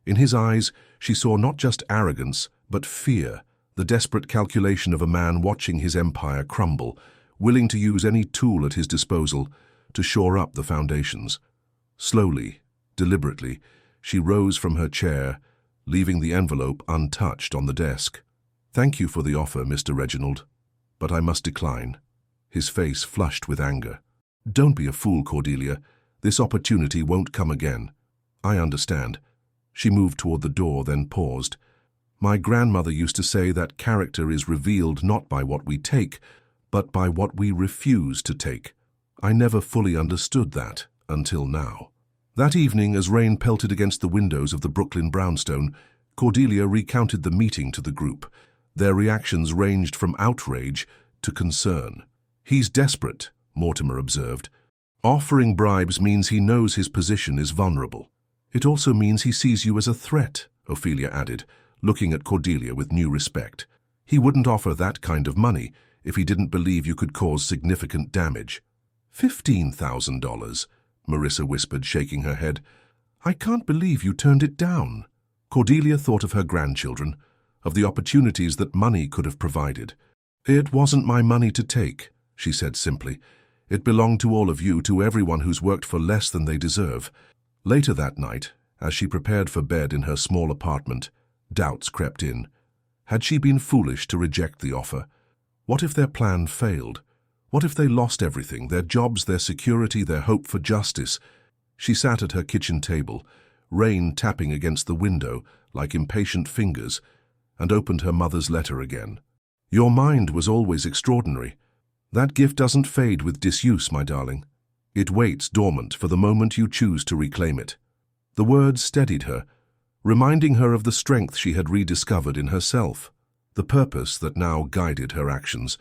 In his eyes, she saw not just arrogance, but fear, the desperate calculation of a man watching his empire crumble, willing to use any tool at his disposal to shore up the foundations. Slowly, deliberately, she rose from her chair, leaving the envelope untouched on the desk. Thank you for the offer, Mr. Reginald, but I must decline. His face flushed with anger. Don't be a fool, Cordelia. This opportunity won't come again. I understand. She moved toward the door, then paused. My grandmother used to say that character is revealed not by what we take, but by what we refuse to take. I never fully understood that until now. That evening, as rain pelted against the windows of the Brooklyn brownstone, Cordelia recounted the meeting to the group. Their reactions ranged from outrage to concern. He's desperate, Mortimer observed. Offering bribes means he knows his position is vulnerable. It also means he sees you as a threat, Ophelia added, looking at Cordelia with new respect. He wouldn't offer that kind of money if he didn't believe you could cause significant damage. $15,000, Marissa whispered, shaking her head. I can't believe you turned it down. Cordelia thought of her grandchildren, of the opportunities that money could have provided. It wasn't my money to take, she said simply. It belonged to all of you, to everyone who's worked for less than they deserve. Later that night, as she prepared for bed in her small apartment, doubts crept in. Had she been foolish to reject the offer? What if their plan failed? What if they lost everything, their jobs, their security, their hope for justice? She sat at her kitchen table, rain tapping against the window like impatient fingers, and opened her mother's letter again. Your mind was always extraordinary. That gift doesn't fade with disuse, my darling. It waits dormant for the moment you choose to reclaim it. The words steadied her, reminding her of the strength she had rediscovered in herself, the purpose that now guided her actions.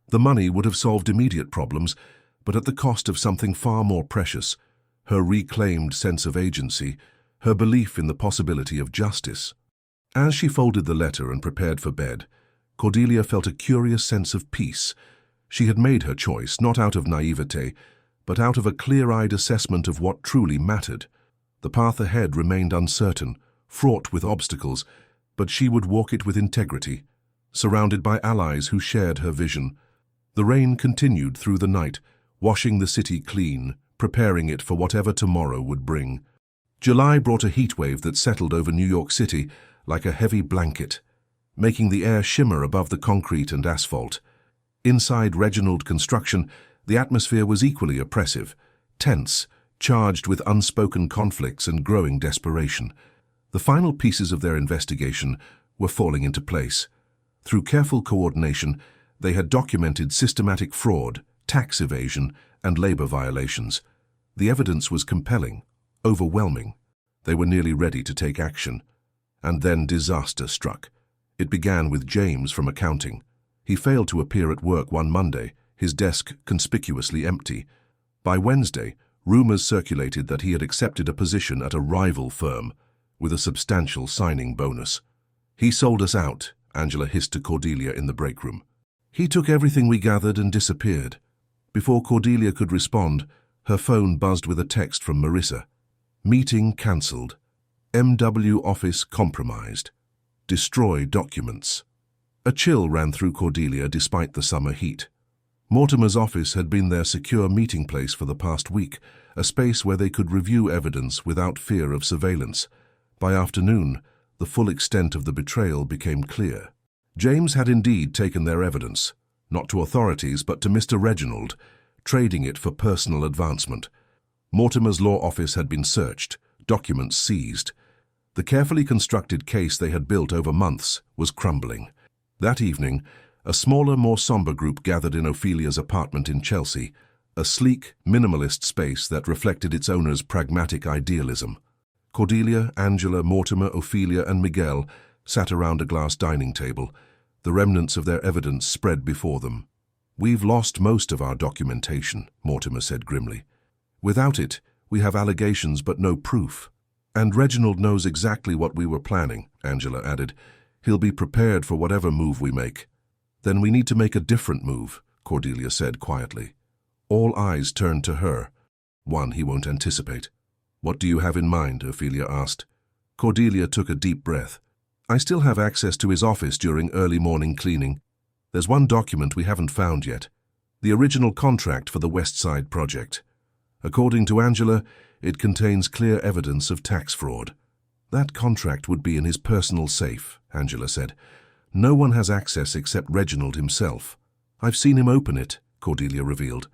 The money would have solved immediate problems, but at the cost of something far more precious, her reclaimed sense of agency, her belief in the possibility of justice. As she folded the letter and prepared for bed, Cordelia felt a curious sense of peace. She had made her choice, not out of naivete, but out of a clear-eyed assessment of what truly mattered. The path ahead remained uncertain, fraught with obstacles, but she would walk it with integrity, surrounded by allies who shared her vision. The rain continued through the night, washing the city clean, preparing it for whatever tomorrow would bring. July brought a heatwave that settled over New York City like a heavy blanket, making the air shimmer above the concrete and asphalt. Inside Reginald Construction, the atmosphere was equally oppressive, tense, charged with unspoken conflicts and growing desperation. The final pieces of their investigation were falling into place. Through careful coordination, they had documented systematic fraud, tax evasion, and labor violations. The evidence was compelling, overwhelming. They were nearly ready to take action. And then disaster struck. It began with James from accounting. He failed to appear at work one Monday, his desk conspicuously empty. By Wednesday, rumors circulated that he had accepted a position at a rival firm, with a substantial signing bonus. He sold us out, Angela hissed to Cordelia in the break room. He took everything we gathered and disappeared. Before Cordelia could respond, her phone buzzed with a text from Marissa. Meeting cancelled. MW office compromised. Destroy documents. A chill ran through Cordelia despite the summer heat. Mortimer's office had been their secure meeting place for the past week, a space where they could review evidence without fear of surveillance. By afternoon, the full extent of the betrayal became clear. James had indeed taken their evidence, not to authorities but to Mr. Reginald, trading it for personal advancement. Mortimer's law office had been searched, documents seized. The carefully constructed case they had built over months was crumbling. That evening, a smaller, more somber group gathered in Ophelia's apartment in Chelsea, a sleek, minimalist space that reflected its owner's pragmatic idealism. Cordelia, Angela, Mortimer, Ophelia, and Miguel sat around a glass dining table, the remnants of their evidence spread before them. "We've lost most of our documentation," Mortimer said grimly. "Without it, we have allegations but no proof." "And Reginald knows exactly what we were planning," Angela added. "He'll be prepared for whatever move we make." "Then we need to make a different move," Cordelia said quietly. All eyes turned to her. "One he won't anticipate." "What do you have in mind?" Ophelia asked. Cordelia took a deep breath. "I still have access to his office during early morning cleaning. There's one document we haven't found yet, the original contract for the West Side project. According to Angela, it contains clear evidence of tax fraud." "That contract would be in his personal safe," Angela said. "No one has access except Reginald himself." "I've seen him open it," Cordelia revealed.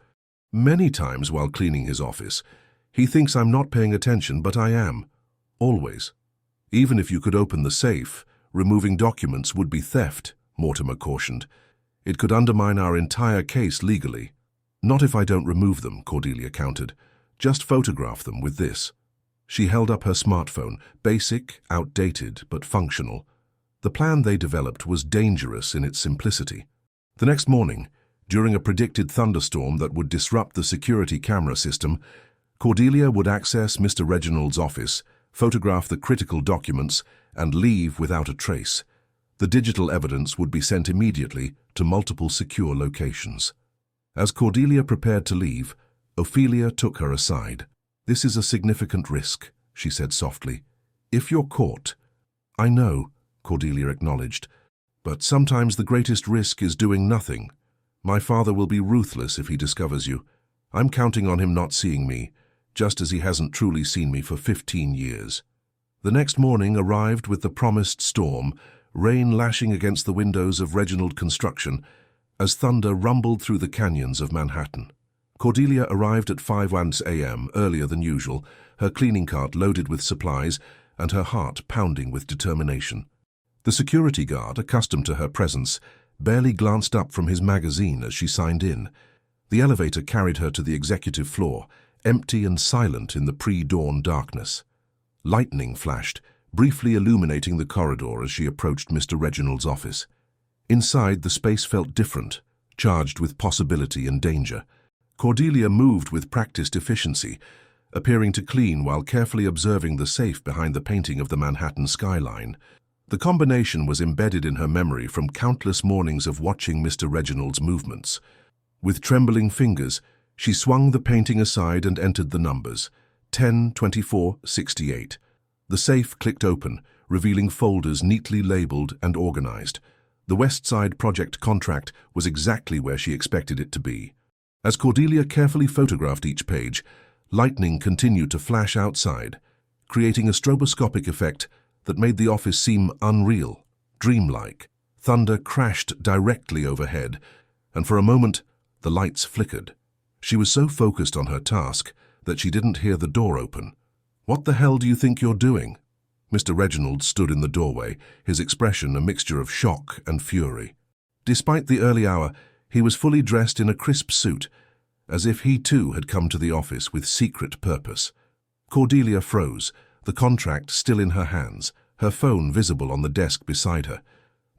"Many times while cleaning his office. He thinks I'm not paying attention, but I am. Always. Even if you could open the safe, removing documents would be theft," Mortimer cautioned. "It could undermine our entire case legally." "Not if I don't remove them," Cordelia countered. "Just photograph them with this." She held up her smartphone, basic, outdated, but functional. The plan they developed was dangerous in its simplicity. The next morning, during a predicted thunderstorm that would disrupt the security camera system, Cordelia would access Mr. Reginald's office, photograph the critical documents, and leave without a trace. The digital evidence would be sent immediately to multiple secure locations. As Cordelia prepared to leave, Ophelia took her aside. "This is a significant risk," she said softly. "If you're caught—" "I know," Cordelia acknowledged, "but sometimes the greatest risk is doing nothing. My father will be ruthless if he discovers you. I'm counting on him not seeing me, just as he hasn't truly seen me for 15 years. The next morning arrived with the promised storm, rain lashing against the windows of Reginald Construction, as thunder rumbled through the canyons of Manhattan. Cordelia arrived at 5 a.m., earlier than usual, her cleaning cart loaded with supplies and her heart pounding with determination. The security guard, accustomed to her presence, barely glanced up from his magazine as she signed in. The elevator carried her to the executive floor, empty and silent in the pre-dawn darkness. Lightning flashed, briefly illuminating the corridor as she approached Mr. Reginald's office. Inside, the space felt different, charged with possibility and danger. Cordelia moved with practiced efficiency, appearing to clean while carefully observing the safe behind the painting of the Manhattan skyline. The combination was embedded in her memory from countless mornings of watching Mr. Reginald's movements. With trembling fingers, she swung the painting aside and entered the numbers, 10, 24, 68. The safe clicked open, revealing folders neatly labeled and organized. The West Side project contract was exactly where she expected it to be. As Cordelia carefully photographed each page, lightning continued to flash outside, creating a stroboscopic effect that made the office seem unreal, dreamlike. Thunder crashed directly overhead, and for a moment, the lights flickered. She was so focused on her task that she didn't hear the door open. "What the hell do you think you're doing?" Mr. Reginald stood in the doorway, his expression a mixture of shock and fury. Despite the early hour, he was fully dressed in a crisp suit, as if he too had come to the office with secret purpose. Cordelia froze, the contract still in her hands, her phone visible on the desk beside her.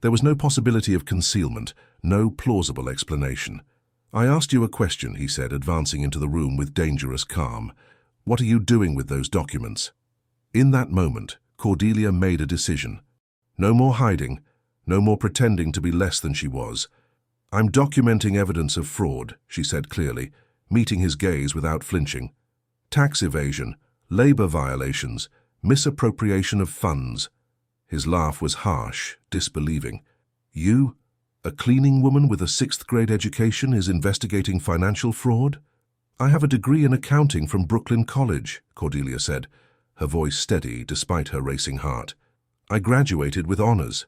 There was no possibility of concealment, no plausible explanation. "I asked you a question," he said, advancing into the room with dangerous calm. "What are you doing with those documents?" In that moment, Cordelia made a decision. No more hiding, no more pretending to be less than she was. "I'm documenting evidence of fraud," she said clearly, meeting his gaze without flinching. "Tax evasion, labor violations, misappropriation of funds." His laugh was harsh, disbelieving. "You, a cleaning woman with a 6th-grade education, is investigating financial fraud?" "I have a degree in accounting from Brooklyn College," Cordelia said, her voice steady despite her racing heart. "I graduated with honors.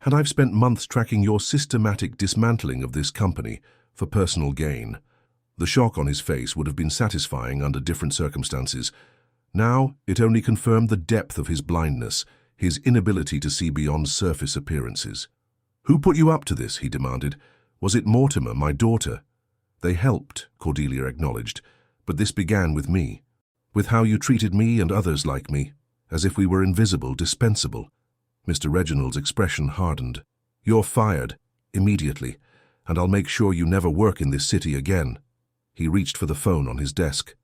And I've spent months tracking your systematic dismantling of this company for personal gain." The shock on his face would have been satisfying under different circumstances, Now, it only confirmed the depth of his blindness, his inability to see beyond surface appearances. "Who put you up to this?" he demanded. "Was it Mortimer, my daughter?" "They helped," Cordelia acknowledged, "but this began with me. With how you treated me and others like me, as if we were invisible, dispensable." Mr. Reginald's expression hardened. "You're fired, immediately, and I'll make sure you never work in this city again." He reached for the phone on his desk.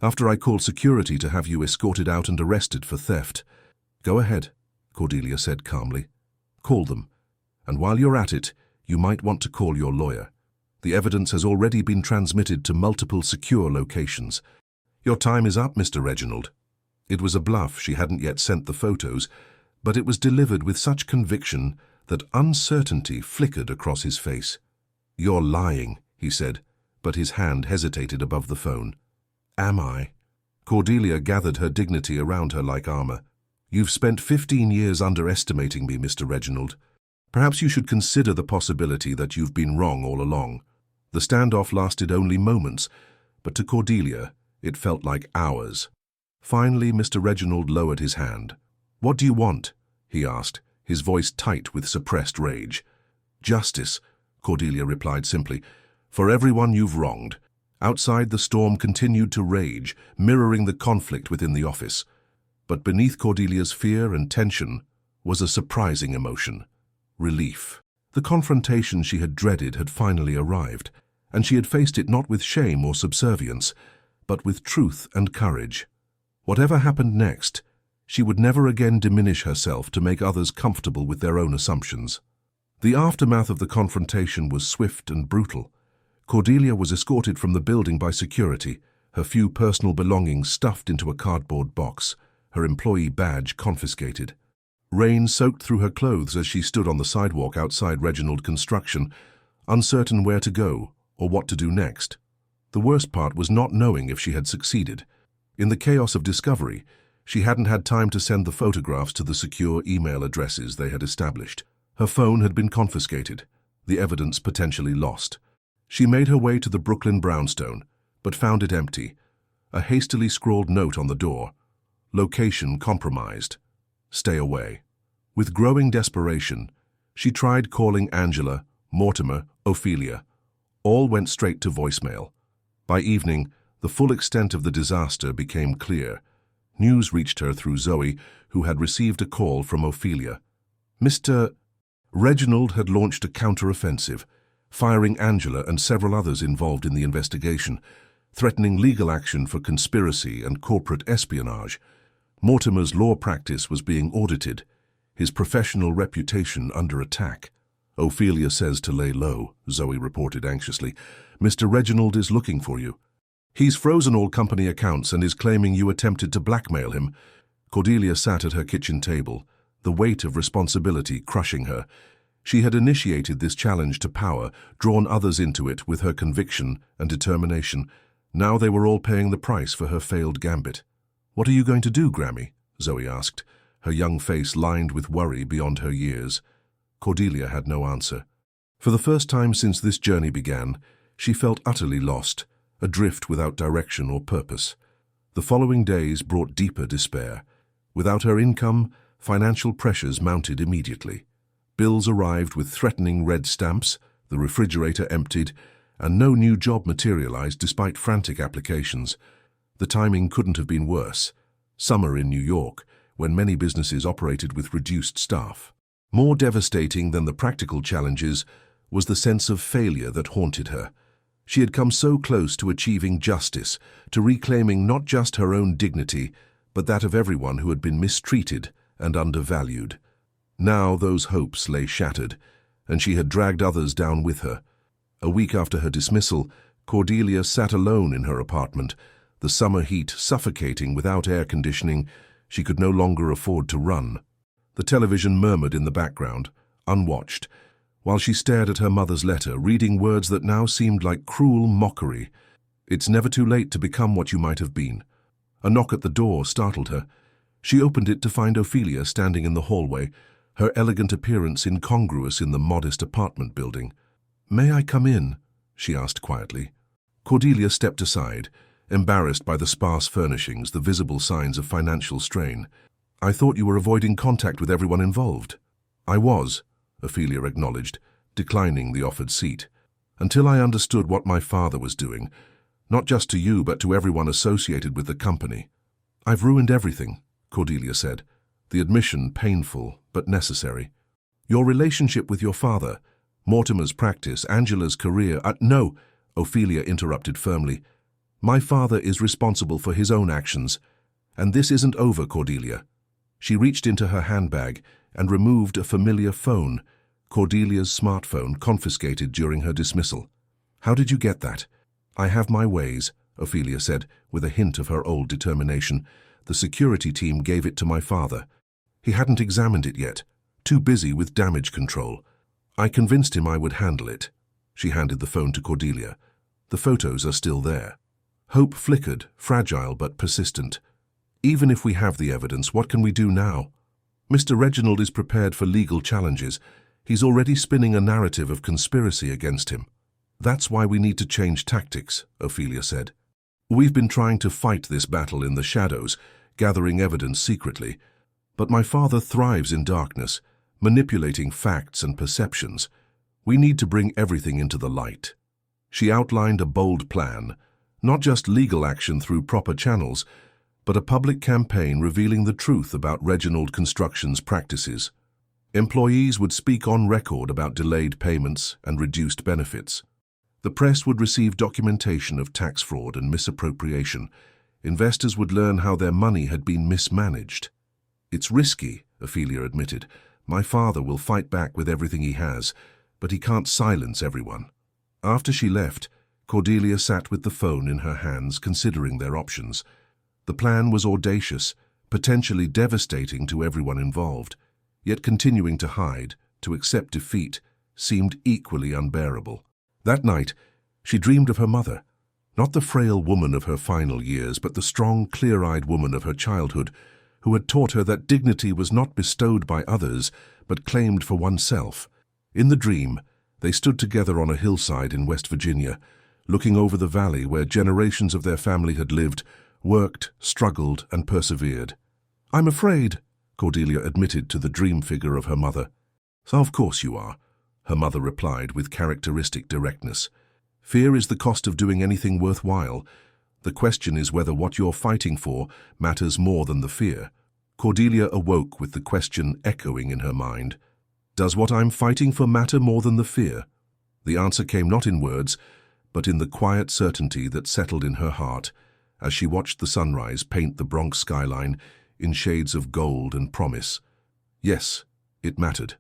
"After I called security to have you escorted out and arrested for theft." "Go ahead," Cordelia said calmly. "Call them. And while you're at it, you might want to call your lawyer. The evidence has already been transmitted to multiple secure locations." "Your time is up, Mr. Reginald." It was a bluff. She hadn't yet sent the photos, but it was delivered with such conviction that uncertainty flickered across his face. "You're lying," he said, but his hand hesitated above the phone. "Am I?" Cordelia gathered her dignity around her like armor. "You've spent 15 years underestimating me, Mr. Reginald. Perhaps you should consider the possibility that you've been wrong all along." The standoff lasted only moments, but to Cordelia, it felt like hours. Finally, Mr. Reginald lowered his hand. "What do you want?" he asked, his voice tight with suppressed rage. "Justice," Cordelia replied simply, "for everyone you've wronged." Outside, the storm continued to rage, mirroring the conflict within the office. But beneath Cordelia's fear and tension was a surprising emotion: relief. The confrontation she had dreaded had finally arrived, and she had faced it not with shame or subservience, but with truth and courage. Whatever happened next, she would never again diminish herself to make others comfortable with their own assumptions. The aftermath of the confrontation was swift and brutal. Cordelia was escorted from the building by security, her few personal belongings stuffed into a cardboard box, her employee badge confiscated. Rain soaked through her clothes as she stood on the sidewalk outside Reginald Construction, uncertain where to go or what to do next. The worst part was not knowing if she had succeeded. In the chaos of discovery, she hadn't had time to send the photographs to the secure email addresses they had established. Her phone had been confiscated, the evidence potentially lost. She made her way to the Brooklyn brownstone, but found it empty. A hastily scrawled note on the door: "Location compromised. Stay away." With growing desperation, she tried calling Angela, Mortimer, Ophelia. All went straight to voicemail. By evening, the full extent of the disaster became clear. News reached her through Zoe, who had received a call from Ophelia. Mr. Reginald had launched a counter-offensive, firing Angela and several others involved in the investigation, threatening legal action for conspiracy and corporate espionage. Mortimer's law practice was being audited, his professional reputation under attack. "Ophelia says to lay low," Zoe reported anxiously. "Mr. Reginald is looking for you. He's frozen all company accounts and is claiming you attempted to blackmail him." Cordelia sat at her kitchen table, the weight of responsibility crushing her. She had initiated this challenge to power, drawn others into it with her conviction and determination. Now they were all paying the price for her failed gambit. "What are you going to do, Grammy?" Zoe asked, her young face lined with worry beyond her years. Cordelia had no answer. For the first time since this journey began, she felt utterly lost, adrift without direction or purpose. The following days brought deeper despair. Without her income, financial pressures mounted immediately. Bills arrived with threatening red stamps, the refrigerator emptied, and no new job materialized despite frantic applications. The timing couldn't have been worse. Summer in New York, when many businesses operated with reduced staff. More devastating than the practical challenges was the sense of failure that haunted her. She had come so close to achieving justice, to reclaiming not just her own dignity, but that of everyone who had been mistreated and undervalued. Now those hopes lay shattered, and she had dragged others down with her. A week after her dismissal, Cordelia sat alone in her apartment, the summer heat suffocating. Without air conditioning, she could no longer afford to run. The television murmured in the background, unwatched, while she stared at her mother's letter, reading words that now seemed like cruel mockery. "It's never too late to become what you might have been." A knock at the door startled her. She opened it to find Ophelia standing in the hallway, her elegant appearance incongruous in the modest apartment building. "May I come in?" she asked quietly. Cordelia stepped aside, embarrassed by the sparse furnishings, the visible signs of financial strain. "I thought you were avoiding contact with everyone involved." "I was," Ophelia acknowledged, declining the offered seat, "until I understood what my father was doing, not just to you but to everyone associated with the company." "I've ruined everything," Cordelia said, the admission painful but necessary. "Your relationship with your father, Mortimer's practice, Angela's career—" "No," Ophelia interrupted firmly. "My father is responsible for his own actions, and this isn't over, Cordelia." She reached into her handbag and removed a familiar phone, Cordelia's smartphone, confiscated during her dismissal. "How did you get that?" "I have my ways," Ophelia said, with a hint of her old determination. "The security team gave it to my father. He hadn't examined it yet, too busy with damage control. I convinced him I would handle it." She handed the phone to Cordelia. "The photos are still there." Hope flickered, fragile but persistent. "Even if we have the evidence, what can we do now?" "Mr. Reginald is prepared for legal challenges. He's already spinning a narrative of conspiracy against him." "That's why we need to change tactics," Ophelia said. "We've been trying to fight this battle in the shadows, gathering evidence secretly. But my father thrives in darkness, manipulating facts and perceptions. We need to bring everything into the light." She outlined a bold plan, not just legal action through proper channels, but a public campaign revealing the truth about Reginald Construction's practices. Employees would speak on record about delayed payments and reduced benefits. The press would receive documentation of tax fraud and misappropriation. Investors would learn how their money had been mismanaged. "It's risky," Ophelia admitted. "My father will fight back with everything he has, but he can't silence everyone." After she left, Cordelia sat with the phone in her hands, considering their options. The plan was audacious, potentially devastating to everyone involved, yet continuing to hide, to accept defeat, seemed equally unbearable. That night, she dreamed of her mother, not the frail woman of her final years, but the strong, clear-eyed woman of her childhood, who had taught her that dignity was not bestowed by others, but claimed for oneself. In the dream, they stood together on a hillside in West Virginia, looking over the valley where generations of their family had lived, worked, struggled, and persevered. "I'm afraid," Cordelia admitted to the dream figure of her mother. "So of course you are," her mother replied with characteristic directness. "Fear is the cost of doing anything worthwhile. The question is whether what you're fighting for matters more than the fear." Cordelia awoke with the question echoing in her mind. Does what I'm fighting for matter more than the fear? The answer came not in words, but in the quiet certainty that settled in her heart as she watched the sunrise paint the Bronx skyline in shades of gold and promise. Yes, it mattered.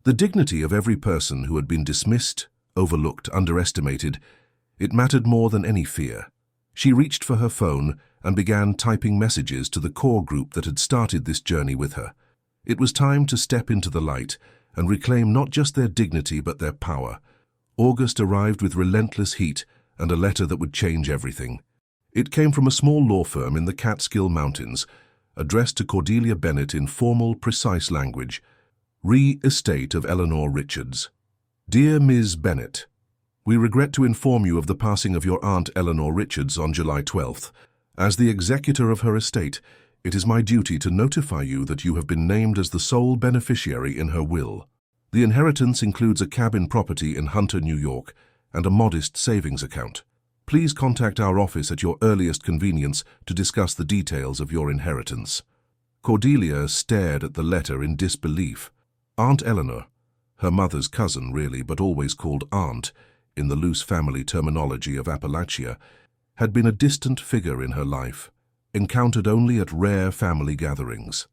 The dignity of every person who had been dismissed, overlooked, underestimated, it mattered more than any fear. She reached for her phone and began typing messages to the core group that had started this journey with her. It was time to step into the light and reclaim not just their dignity but their power. August arrived with relentless heat and a letter that would change everything. It came from a small law firm in the Catskill Mountains, addressed to Cordelia Bennett in formal, precise language. Re-estate of Eleanor Richards. Dear Ms. Bennett, we regret to inform you of the passing of your Aunt Eleanor Richards on July 12th. As the executor of her estate, it is my duty to notify you that you have been named as the sole beneficiary in her will. The inheritance includes a cabin property in Hunter, New York, and a modest savings account. Please contact our office at your earliest convenience to discuss the details of your inheritance. Cordelia stared at the letter in disbelief. Aunt Eleanor, her mother's cousin really, but always called Aunt in the loose family terminology of Appalachia, had been a distant figure in her life, encountered only at rare family gatherings.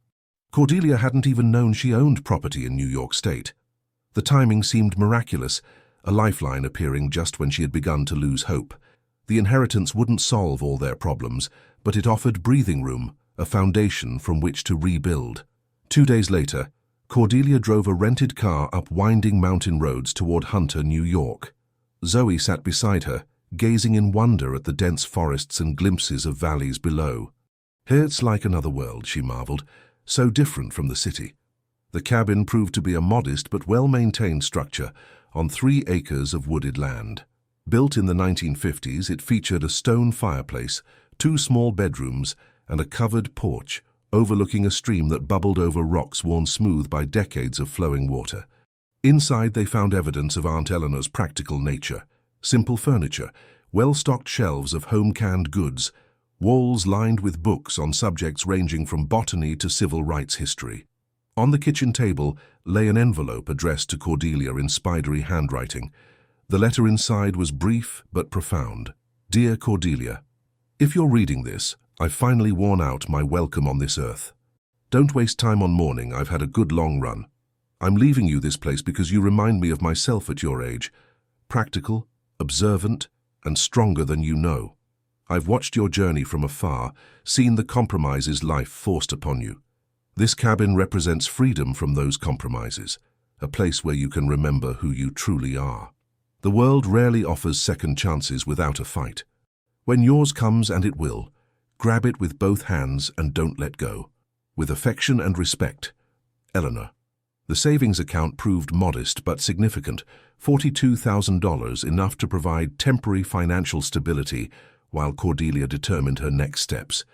Cordelia hadn't even known she owned property in New York State. The timing seemed miraculous, a lifeline appearing just when she had begun to lose hope. The inheritance wouldn't solve all their problems, but it offered breathing room, a foundation from which to rebuild. 2 days later, Cordelia drove a rented car up winding mountain roads toward Hunter, New York. Zoe sat beside her, gazing in wonder at the dense forests and glimpses of valleys below. "Here it's like another world," she marveled, "so different from the city." The cabin proved to be a modest but well-maintained structure on 3 acres of wooded land. Built in the 1950s, it featured a stone fireplace, 2 small bedrooms, and a covered porch overlooking a stream that bubbled over rocks worn smooth by decades of flowing water. Inside they found evidence of Aunt Eleanor's practical nature. Simple furniture, well-stocked shelves of home-canned goods, walls lined with books on subjects ranging from botany to civil rights history. On the kitchen table lay an envelope addressed to Cordelia in spidery handwriting. The letter inside was brief but profound. Dear Cordelia, if you're reading this, I've finally worn out my welcome on this earth. Don't waste time on mourning, I've had a good long run. I'm leaving you this place because you remind me of myself at your age. Practical, observant, and stronger than you know. I've watched your journey from afar, seen the compromises life forced upon you. This cabin represents freedom from those compromises, a place where you can remember who you truly are. The world rarely offers second chances without a fight. When yours comes, and it will, grab it with both hands and don't let go. With affection and respect, Eleanor. The savings account proved modest but significant, $42,000, enough to provide temporary financial stability while Cordelia determined her next steps.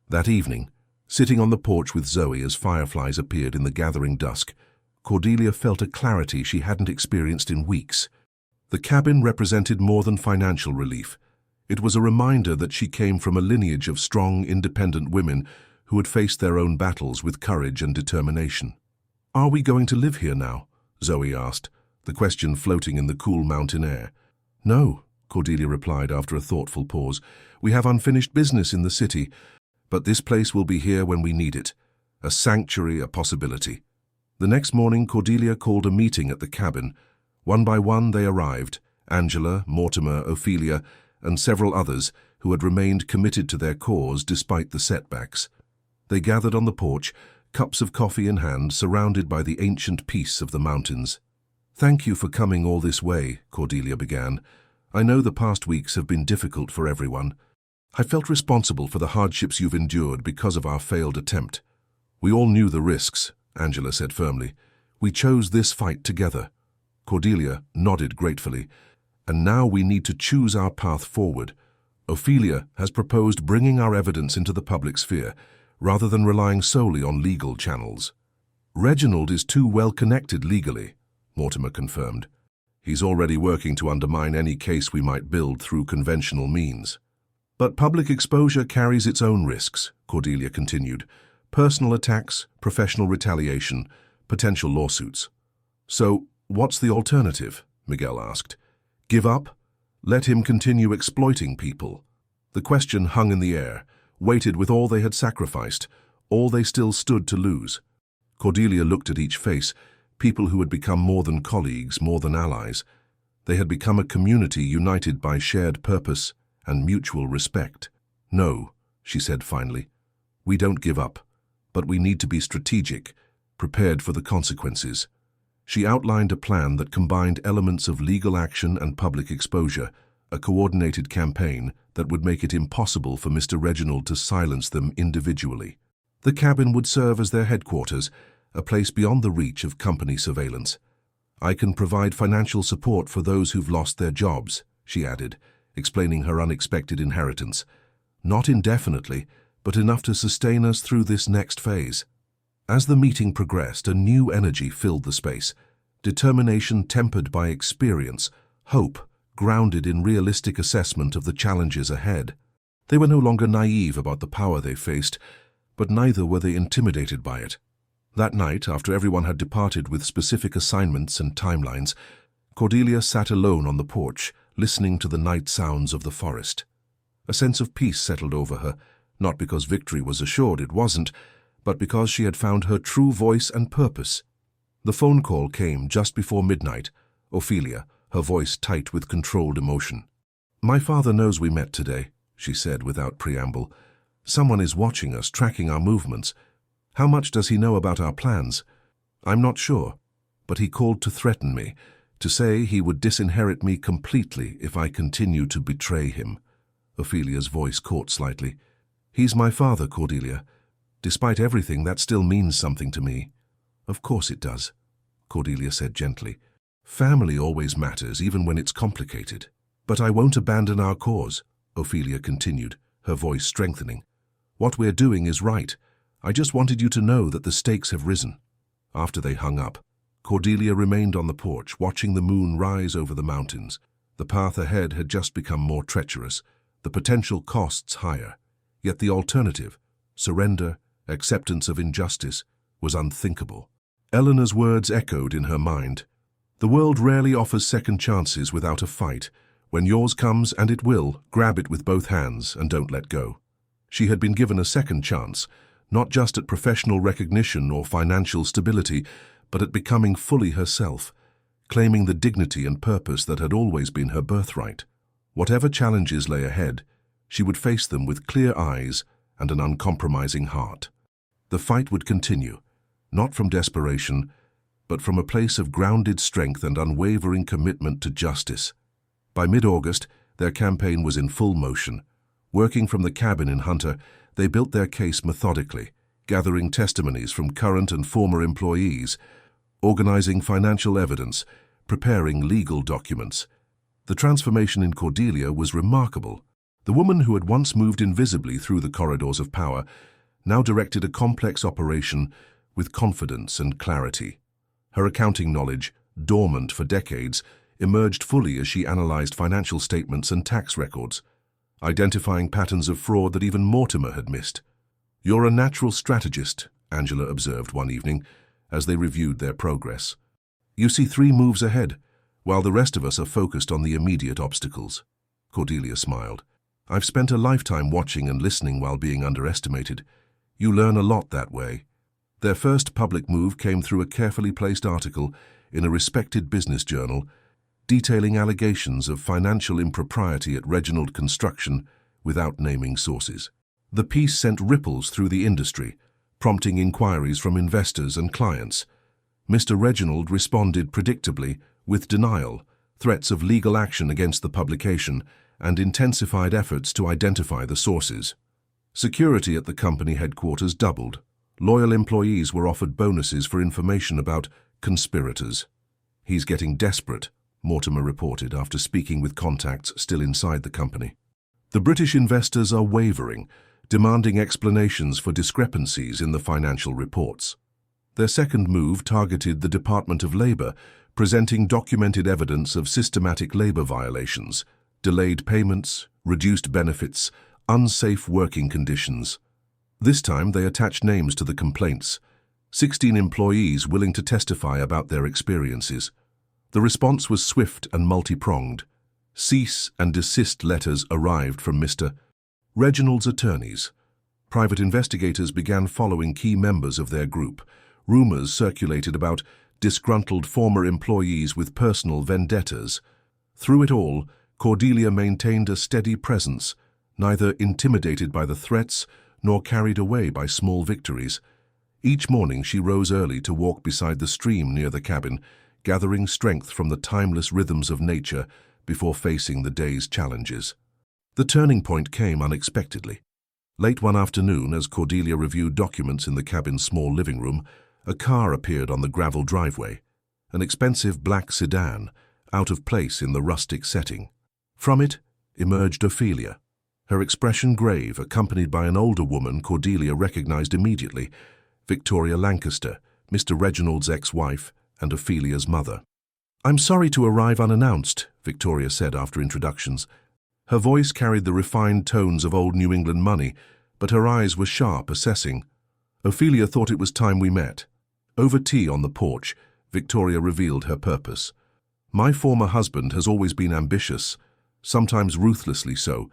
That evening, sitting on the porch with Zoe as fireflies appeared in the gathering dusk, Cordelia felt a clarity she hadn't experienced in weeks. The cabin represented more than financial relief. It was a reminder that she came from a lineage of strong, independent women who had faced their own battles with courage and determination. "Are we going to live here now?" Zoe asked, the question floating in the cool mountain air. "No," Cordelia replied after a thoughtful pause. "We have unfinished business in the city, but this place will be here when we need it. A sanctuary, a possibility." The next morning, Cordelia called a meeting at the cabin. One by one they arrived, Angela, Mortimer, Ophelia, and several others who had remained committed to their cause despite the setbacks. They gathered on the porch, cups of coffee in hand, surrounded by the ancient peace of the mountains. "Thank you for coming all this way," Cordelia began. "I know the past weeks have been difficult for everyone. I felt responsible for the hardships you've endured because of our failed attempt." "We all knew the risks," Angela said firmly. "We chose this fight together." Cordelia nodded gratefully. "And now we need to choose our path forward. Ophelia has proposed bringing our evidence into the public sphere, rather than relying solely on legal channels." "Reginald is too well connected legally," Mortimer confirmed. "He's already working to undermine any case we might build through conventional means." "But public exposure carries its own risks," Cordelia continued. "Personal attacks, professional retaliation, potential lawsuits." "So, what's the alternative?" Miguel asked. "Give up? Let him continue exploiting people?" The question hung in the air, weighted with all they had sacrificed, all they still stood to lose. Cordelia looked at each face, people who had become more than colleagues, more than allies. They had become a community united by shared purpose and mutual respect. "No," she said finally. "We don't give up, but we need to be strategic, prepared for the consequences." She outlined a plan that combined elements of legal action and public exposure, a coordinated campaign that would make it impossible for Mr. Reginald to silence them individually. The cabin would serve as their headquarters, a place beyond the reach of company surveillance. "I can provide financial support for those who've lost their jobs," she added, explaining her unexpected inheritance. "Not indefinitely, but enough to sustain us through this next phase." As the meeting progressed, a new energy filled the space. Determination tempered by experience, hope grounded in realistic assessment of the challenges ahead. They were no longer naive about the power they faced, but neither were they intimidated by it. That night, after everyone had departed with specific assignments and timelines, Cordelia sat alone on the porch, listening to the night sounds of the forest. A sense of peace settled over her, not because victory was assured, it wasn't, but because she had found her true voice and purpose. The phone call came just before midnight. Ophelia, her voice tight with controlled emotion. "My father knows we met today," she said without preamble. "Someone is watching us, tracking our movements. How much does he know about our plans? I'm not sure, but he called to threaten me, to say he would disinherit me completely if I continue to betray him." Ophelia's voice caught slightly. "He's my father, Cordelia. Despite everything, that still means something to me." "Of course it does," Cordelia said gently. "Family always matters, even when it's complicated." "But I won't abandon our cause," Ophelia continued, her voice strengthening. "What we're doing is right. I just wanted you to know that the stakes have risen." After they hung up, Cordelia remained on the porch, watching the moon rise over the mountains. The path ahead had just become more treacherous, the potential costs higher. Yet the alternative, surrender, acceptance of injustice, was unthinkable. Eleanor's words echoed in her mind. "The world rarely offers second chances without a fight. When yours comes, and it will, grab it with both hands and don't let go." She had been given a second chance, not just at professional recognition or financial stability, but at becoming fully herself, claiming the dignity and purpose that had always been her birthright. Whatever challenges lay ahead, she would face them with clear eyes and an uncompromising heart. The fight would continue, not from desperation, but from a place of grounded strength and unwavering commitment to justice. By mid-August, their campaign was in full motion. Working from the cabin in Hunter, they built their case methodically, gathering testimonies from current and former employees, organizing financial evidence, preparing legal documents. The transformation in Cordelia was remarkable. The woman who had once moved invisibly through the corridors of power now directed a complex operation with confidence and clarity. Her accounting knowledge, dormant for decades, emerged fully as she analyzed financial statements and tax records, identifying patterns of fraud that even Mortimer had missed. "You're a natural strategist," Angela observed one evening as they reviewed their progress. "You see 3 moves ahead, while the rest of us are focused on the immediate obstacles." Cordelia smiled. "I've spent a lifetime watching and listening while being underestimated. You learn a lot that way." Their first public move came through a carefully placed article in a respected business journal detailing allegations of financial impropriety at Reginald Construction without naming sources. The piece sent ripples through the industry, prompting inquiries from investors and clients. Mr. Reginald responded predictably with denial, threats of legal action against the publication, and intensified efforts to identify the sources. Security at the company headquarters doubled. Loyal employees were offered bonuses for information about conspirators. "He's getting desperate," Mortimer reported after speaking with contacts still inside the company. The British investors are wavering, demanding explanations for discrepancies in the financial reports. Their second move targeted the Department of Labour, presenting documented evidence of systematic labour violations, delayed payments, reduced benefits, unsafe working conditions. This time they attached names to the complaints, 16 employees willing to testify about their experiences. The response was swift and multi-pronged. Cease and desist letters arrived from Mr. Reginald's attorneys. Private investigators began following key members of their group. Rumors circulated about disgruntled former employees with personal vendettas. Through it all, Cordelia maintained a steady presence, neither intimidated by the threats nor carried away by small victories. Each morning she rose early to walk beside the stream near the cabin, gathering strength from the timeless rhythms of nature before facing the day's challenges. The turning point came unexpectedly. Late one afternoon, as Cordelia reviewed documents in the cabin's small living room, a car appeared on the gravel driveway, an expensive black sedan, out of place in the rustic setting. From it emerged Ophelia, her expression grave, accompanied by an older woman Cordelia recognized immediately, Victoria Lancaster, Mr. Reginald's ex-wife and Ophelia's mother. "I'm sorry to arrive unannounced," Victoria said after introductions. Her voice carried the refined tones of old New England money, but her eyes were sharp, assessing. "Ophelia thought it was time we met." Over tea on the porch, Victoria revealed her purpose. "My former husband has always been ambitious, sometimes ruthlessly so,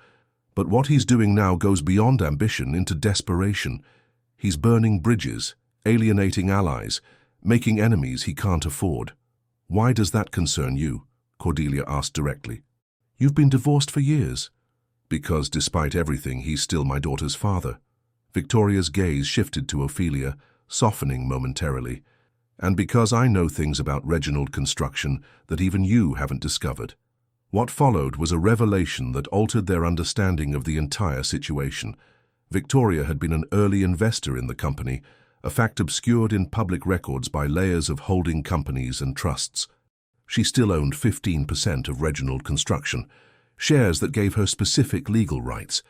but what he's doing now goes beyond ambition into desperation. He's burning bridges, alienating allies, making enemies he can't afford." "Why does that concern you?" Cordelia asked directly. "You've been divorced for years." "Because despite everything, he's still my daughter's father." Victoria's gaze shifted to Ophelia, softening momentarily. "And because I know things about Reginald Construction that even you haven't discovered." What followed was a revelation that altered their understanding of the entire situation. Victoria had been an early investor in the company, a fact obscured in public records by layers of holding companies and trusts. She still owned 15% of Reginald Construction, shares that gave her specific legal rights.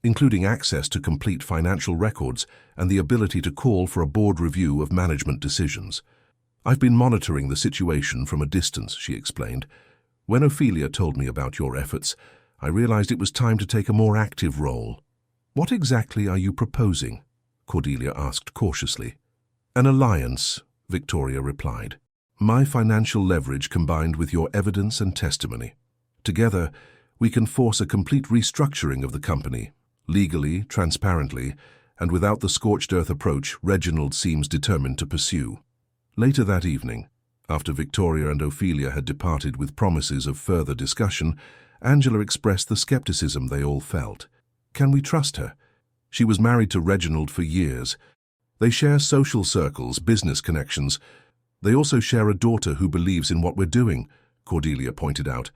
including access to complete financial records and the ability to call for a board review of management decisions. "I've been monitoring the situation from a distance," she explained. "When Ophelia told me about your efforts, I realized it was time to take a more active role." "What exactly are you proposing?" Cordelia asked cautiously. "An alliance," Victoria replied. "My financial leverage combined with your evidence and testimony. Together, we can force a complete restructuring of the company, legally, transparently, and without the scorched earth approach Reginald seems determined to pursue." Later that evening, after Victoria and Ophelia had departed with promises of further discussion, Angela expressed the skepticism they all felt. Can we trust her? She was married to Reginald for years. They share social circles, business connections. They also share a daughter who believes in what we're doing, Cordelia pointed out.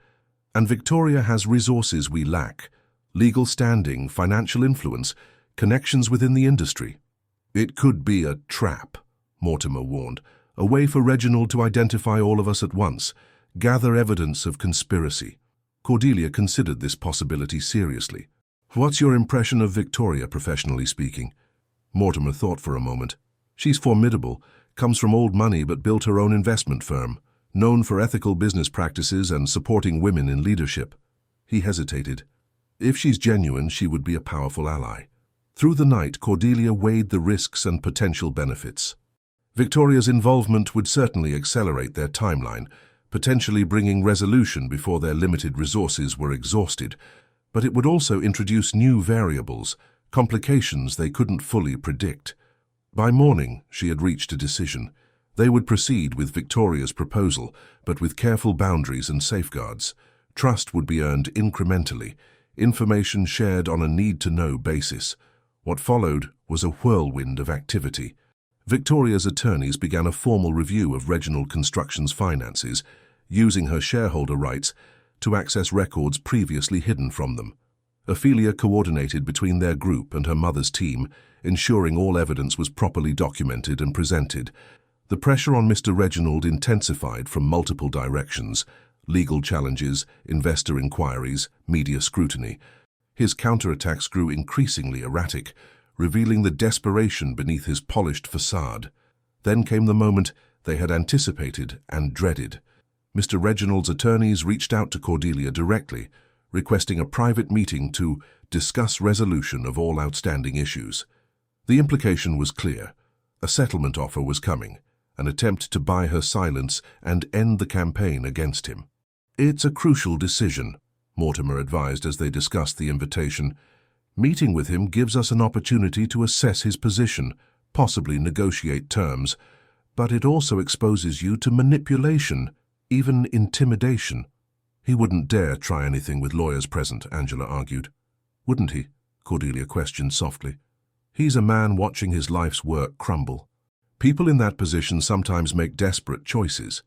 And Victoria has resources we lack: legal standing, financial influence, connections within the industry. "It could be a trap," Mortimer warned. "A way for Reginald to identify all of us at once, gather evidence of conspiracy." Cordelia considered this possibility seriously. "What's your impression of Victoria, professionally speaking?" Mortimer thought for a moment. "She's formidable, comes from old money but built her own investment firm, known for ethical business practices and supporting women in leadership." He hesitated. "If she's genuine, she would be a powerful ally." Through the night, Cordelia weighed the risks and potential benefits. Victoria's involvement would certainly accelerate their timeline, potentially bringing resolution before their limited resources were exhausted, but it would also introduce new variables, complications they couldn't fully predict. By morning, she had reached a decision. They would proceed with Victoria's proposal, but with careful boundaries and safeguards. Trust would be earned incrementally, information shared on a need-to-know basis. What followed was a whirlwind of activity. Victoria's attorneys began a formal review of Reginald Construction's finances, using her shareholder rights to access records previously hidden from them. Ophelia coordinated between their group and her mother's team, ensuring all evidence was properly documented and presented. The pressure on Mr. Reginald intensified from multiple directions: legal challenges, investor inquiries, media scrutiny. His counterattacks grew increasingly erratic, revealing the desperation beneath his polished facade. Then came the moment they had anticipated and dreaded. Mr. Reginald's attorneys reached out to Cordelia directly, requesting a private meeting to discuss resolution of all outstanding issues. The implication was clear. A settlement offer was coming, an attempt to buy her silence and end the campaign against him. "It's a crucial decision," Mortimer advised as they discussed the invitation. "Meeting with him gives us an opportunity to assess his position, possibly negotiate terms, but it also exposes you to manipulation, even intimidation." "He wouldn't dare try anything with lawyers present," Angela argued. "Wouldn't he?" Cordelia questioned softly. "He's a man watching his life's work crumble." People in that position sometimes make desperate choices.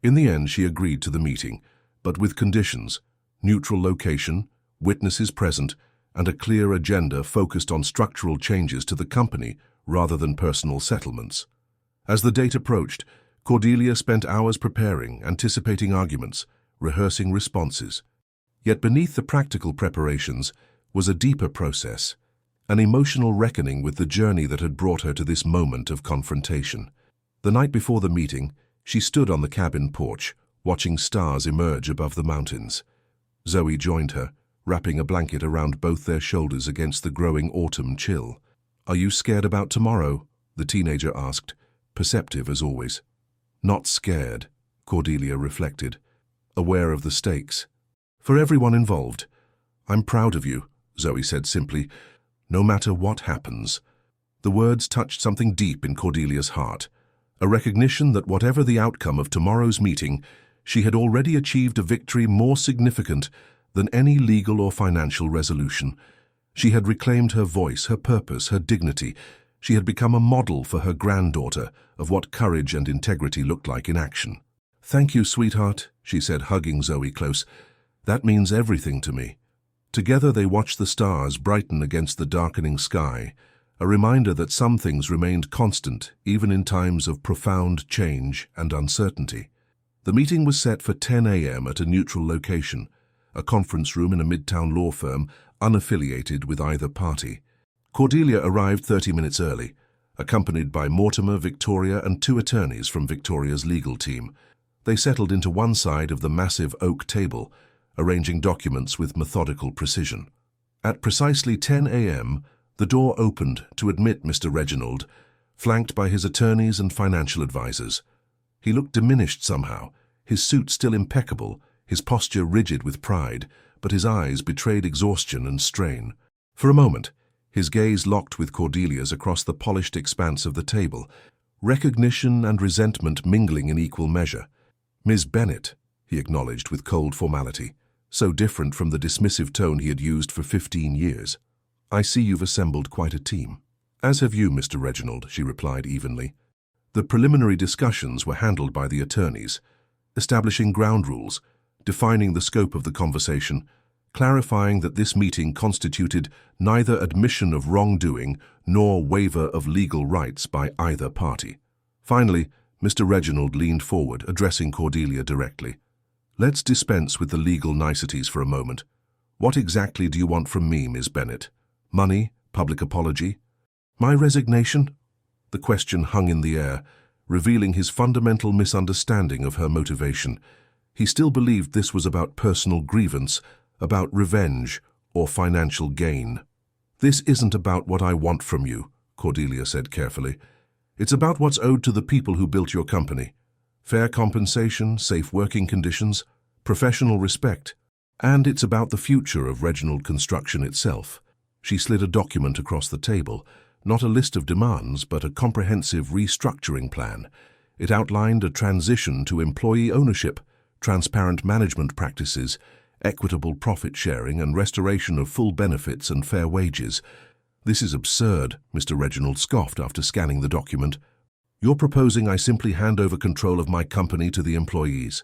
In the end, she agreed to the meeting, but with conditions: neutral location, witnesses present, and a clear agenda focused on structural changes to the company rather than personal settlements. As the date approached, Cordelia spent hours preparing, anticipating arguments, rehearsing responses. Yet beneath the practical preparations was a deeper process, an emotional reckoning with the journey that had brought her to this moment of confrontation. The night before the meeting, she stood on the cabin porch, watching stars emerge above the mountains. Zoe joined her, wrapping a blanket around both their shoulders against the growing autumn chill. "Are you scared about tomorrow?" the teenager asked, perceptive as always. "Not scared," Cordelia reflected, aware of the stakes. "For everyone involved. I'm proud of you," Zoe said simply, "no matter what happens." The words touched something deep in Cordelia's heart, a recognition that whatever the outcome of tomorrow's meeting, she had already achieved a victory more significant than any legal or financial resolution. She had reclaimed her voice, her purpose, her dignity. She had become a model for her granddaughter of what courage and integrity looked like in action. "Thank you, sweetheart," she said, hugging Zoe close. "That means everything to me." Together they watched the stars brighten against the darkening sky, a reminder that some things remained constant even in times of profound change and uncertainty. The meeting was set for 10 a.m. at a neutral location, a conference room in a midtown law firm, unaffiliated with either party. Cordelia arrived 30 minutes early, accompanied by Mortimer, Victoria, and 2 attorneys from Victoria's legal team. They settled into one side of the massive oak table, arranging documents with methodical precision. At precisely 10 a.m., the door opened to admit Mr. Reginald, flanked by his attorneys and financial advisors. He looked diminished somehow, his suit still impeccable, his posture rigid with pride, but his eyes betrayed exhaustion and strain. For a moment, his gaze locked with Cordelia's across the polished expanse of the table, recognition and resentment mingling in equal measure. "Miss Bennet," he acknowledged with cold formality, so different from the dismissive tone he had used for 15 years. "I see you've assembled quite a team." "As have you, Mr. Reginald," she replied evenly. The preliminary discussions were handled by the attorneys, establishing ground rules, defining the scope of the conversation, clarifying that this meeting constituted neither admission of wrongdoing nor waiver of legal rights by either party. Finally, Mr. Reginald leaned forward, addressing Cordelia directly. "Let's dispense with the legal niceties for a moment. What exactly do you want from me, Miss Bennet? Money? Public apology? My resignation?" The question hung in the air, revealing his fundamental misunderstanding of her motivation. He still believed this was about personal grievance, about revenge, or financial gain. "This isn't about what I want from you," Cordelia said carefully. "It's about what's owed to the people who built your company. Fair compensation, safe working conditions, professional respect. And it's about the future of Reginald Construction itself." She slid a document across the table, not a list of demands, but a comprehensive restructuring plan. It outlined a transition to employee ownership, transparent management practices, equitable profit sharing, and restoration of full benefits and fair wages. "This is absurd," Mr. Reginald scoffed after scanning the document. "You're proposing I simply hand over control of my company to the employees."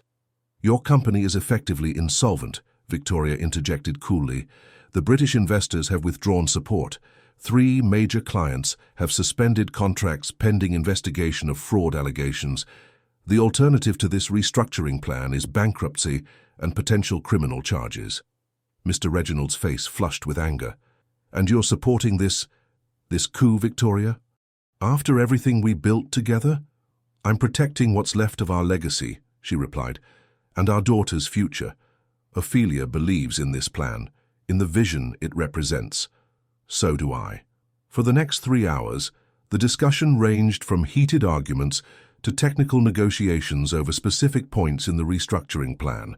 "Your company is effectively insolvent," Victoria interjected coolly. "The British investors have withdrawn support. 3 major clients have suspended contracts pending investigation of fraud allegations. The alternative to this restructuring plan is bankruptcy and potential criminal charges." Mr. Reginald's face flushed with anger. "And you're supporting this coup, Victoria? After everything we built together?" "I'm protecting what's left of our legacy," she replied, "and our daughter's future. Ophelia believes in this plan, in the vision it represents. So do I." For the next 3 hours, the discussion ranged from heated arguments to technical negotiations over specific points in the restructuring plan.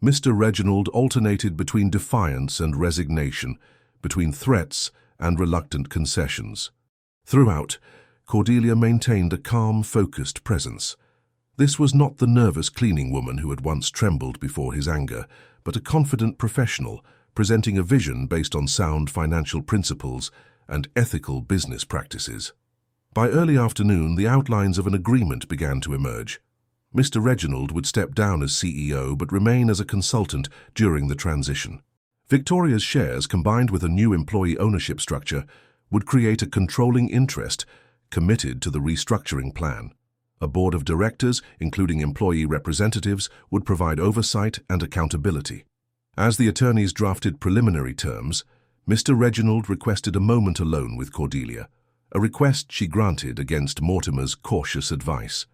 Mr. Reginald alternated between defiance and resignation, between threats and reluctant concessions. Throughout, Cordelia maintained a calm, focused presence. This was not the nervous cleaning woman who had once trembled before his anger, but a confident professional, presenting a vision based on sound financial principles and ethical business practices. By early afternoon, the outlines of an agreement began to emerge. Mr. Reginald would step down as CEO but remain as a consultant during the transition. Victoria's shares, combined with a new employee ownership structure, would create a controlling interest committed to the restructuring plan. A board of directors, including employee representatives, would provide oversight and accountability. As the attorneys drafted preliminary terms, Mr. Reginald requested a moment alone with Cordelia, a request she granted against Mortimer's cautious advice.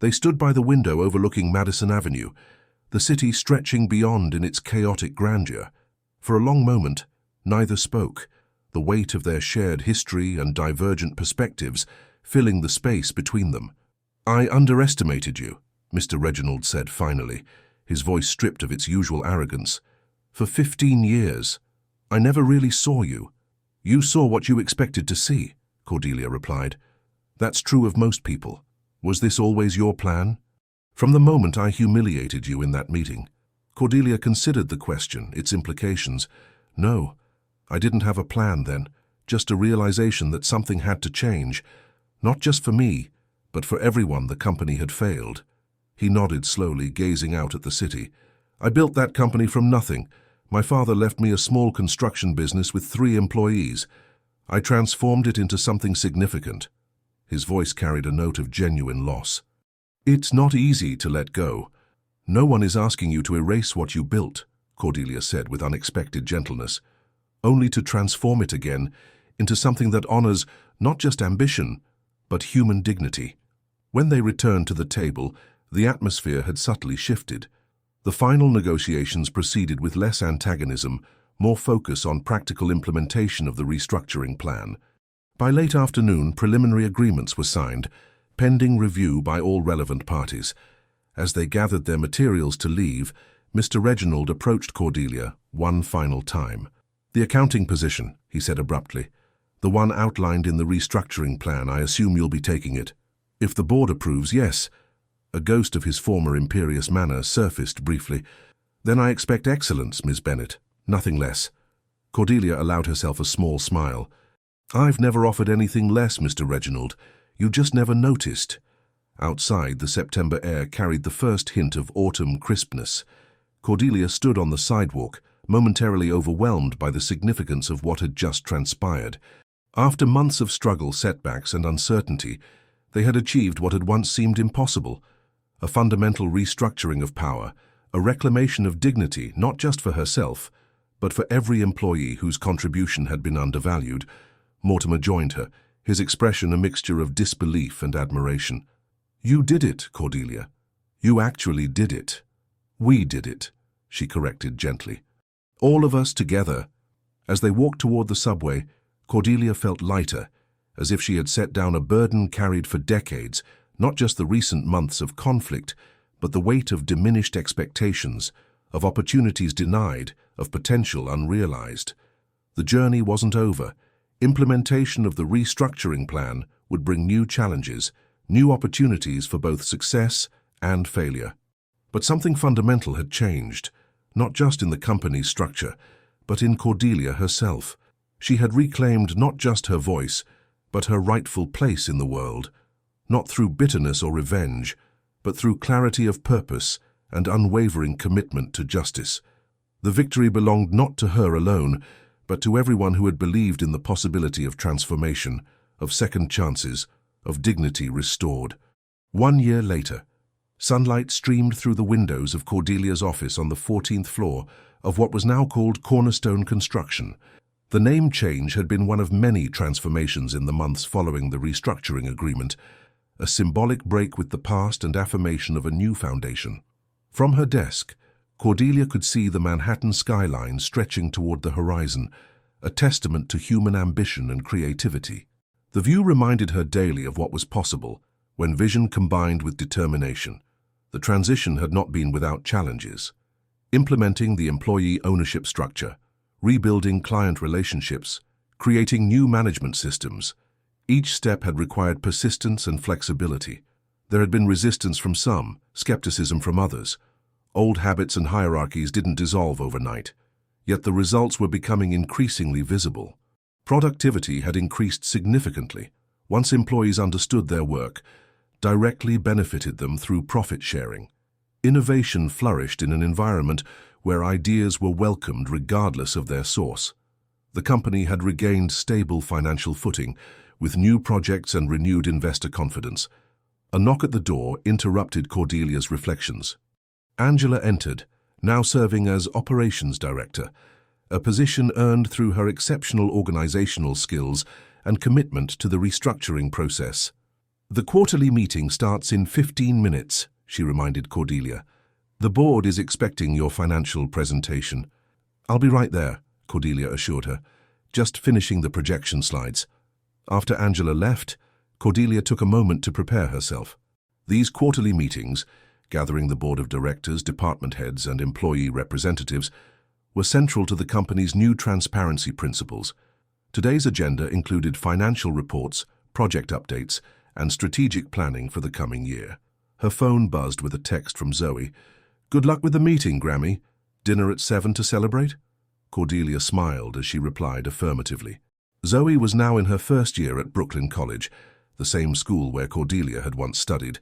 They stood by the window overlooking Madison Avenue, the city stretching beyond in its chaotic grandeur. For a long moment, neither spoke, the weight of their shared history and divergent perspectives filling the space between them. "I underestimated you," Mr. Reginald said finally, his voice stripped of its usual arrogance. "For 15 years, I never really saw you." "You saw what you expected to see," Cordelia replied. "That's true of most people. Was this always your plan?" "From the moment I humiliated you in that meeting." Cordelia considered the question, its implications. "No, I didn't have a plan then, just a realization that something had to change, not just for me, but for everyone the company had failed." He nodded slowly, gazing out at the city. "I built that company from nothing. My father left me a small construction business with 3 employees. I transformed it into something significant." His voice carried a note of genuine loss. "It's not easy to let go. No one is asking you to erase what you built," Cordelia said with unexpected gentleness. only to transform it again into something that honors not just ambition, but human dignity. When they returned to the table, the atmosphere had subtly shifted. The final negotiations proceeded with less antagonism, more focus on practical implementation of the restructuring plan. By late afternoon, preliminary agreements were signed, pending review by all relevant parties. As they gathered their materials to leave, Mr. Reginald approached Cordelia one final time. "The accounting position," he said abruptly. "The one outlined in the restructuring plan. I assume you'll be taking it." "If the board approves, yes." A ghost of his former imperious manner surfaced briefly. "Then I expect excellence, Ms. Bennet. Nothing less." Cordelia allowed herself a small smile. "I've never offered anything less, Mr. Reginald. You just never noticed." Outside, the September air carried the first hint of autumn crispness. Cordelia stood on the sidewalk, momentarily overwhelmed by the significance of what had just transpired. After months of struggle, setbacks, and uncertainty, they had achieved what had once seemed impossible: a fundamental restructuring of power, a reclamation of dignity not just for herself, but for every employee whose contribution had been undervalued. Mortimer joined her, his expression a mixture of disbelief and admiration. "You did it, Cordelia. You actually did it." "We did it," she corrected gently. "All of us together." As they walked toward the subway, Cordelia felt lighter, as if she had set down a burden carried for decades, not just the recent months of conflict, but the weight of diminished expectations, of opportunities denied, of potential unrealized. The journey wasn't over. Implementation of the restructuring plan would bring new challenges, new opportunities for both success and failure. But something fundamental had changed, not just in the company's structure, but in Cordelia herself. She had reclaimed not just her voice, but her rightful place in the world, not through bitterness or revenge, but through clarity of purpose and unwavering commitment to justice. The victory belonged not to her alone, but to everyone who had believed in the possibility of transformation, of second chances, of dignity restored. 1 year later, sunlight streamed through the windows of Cordelia's office on the 14th floor of what was now called Cornerstone Construction. The name change had been one of many transformations in the months following the restructuring agreement, a symbolic break with the past and affirmation of a new foundation. From her desk, Cordelia could see the Manhattan skyline stretching toward the horizon, a testament to human ambition and creativity. The view reminded her daily of what was possible when vision combined with determination. The transition had not been without challenges. Implementing the employee ownership structure, rebuilding client relationships, creating new management systems. Each step had required persistence and flexibility. There had been resistance from some, skepticism from others. Old habits and hierarchies didn't dissolve overnight, yet the results were becoming increasingly visible. Productivity had increased significantly. Once employees understood their work, directly benefited them through profit sharing. Innovation flourished in an environment where ideas were welcomed regardless of their source. The company had regained stable financial footing, with new projects and renewed investor confidence. A knock at the door interrupted Cordelia's reflections. Angela entered, now serving as operations director, a position earned through her exceptional organizational skills and commitment to the restructuring process. "The quarterly meeting starts in 15 minutes, she reminded Cordelia. "The board is expecting your financial presentation." "I'll be right there," Cordelia assured her, just finishing the projection slides. After Angela left, Cordelia took a moment to prepare herself. These quarterly meetings, gathering the board of directors, department heads, and employee representatives, were central to the company's new transparency principles. Today's agenda included financial reports, project updates, and strategic planning for the coming year. Her phone buzzed with a text from Zoe. "Good luck with the meeting, Grammy. Dinner at 7 to celebrate?" Cordelia smiled as she replied affirmatively. Zoe was now in her first year at Brooklyn College, the same school where Cordelia had once studied,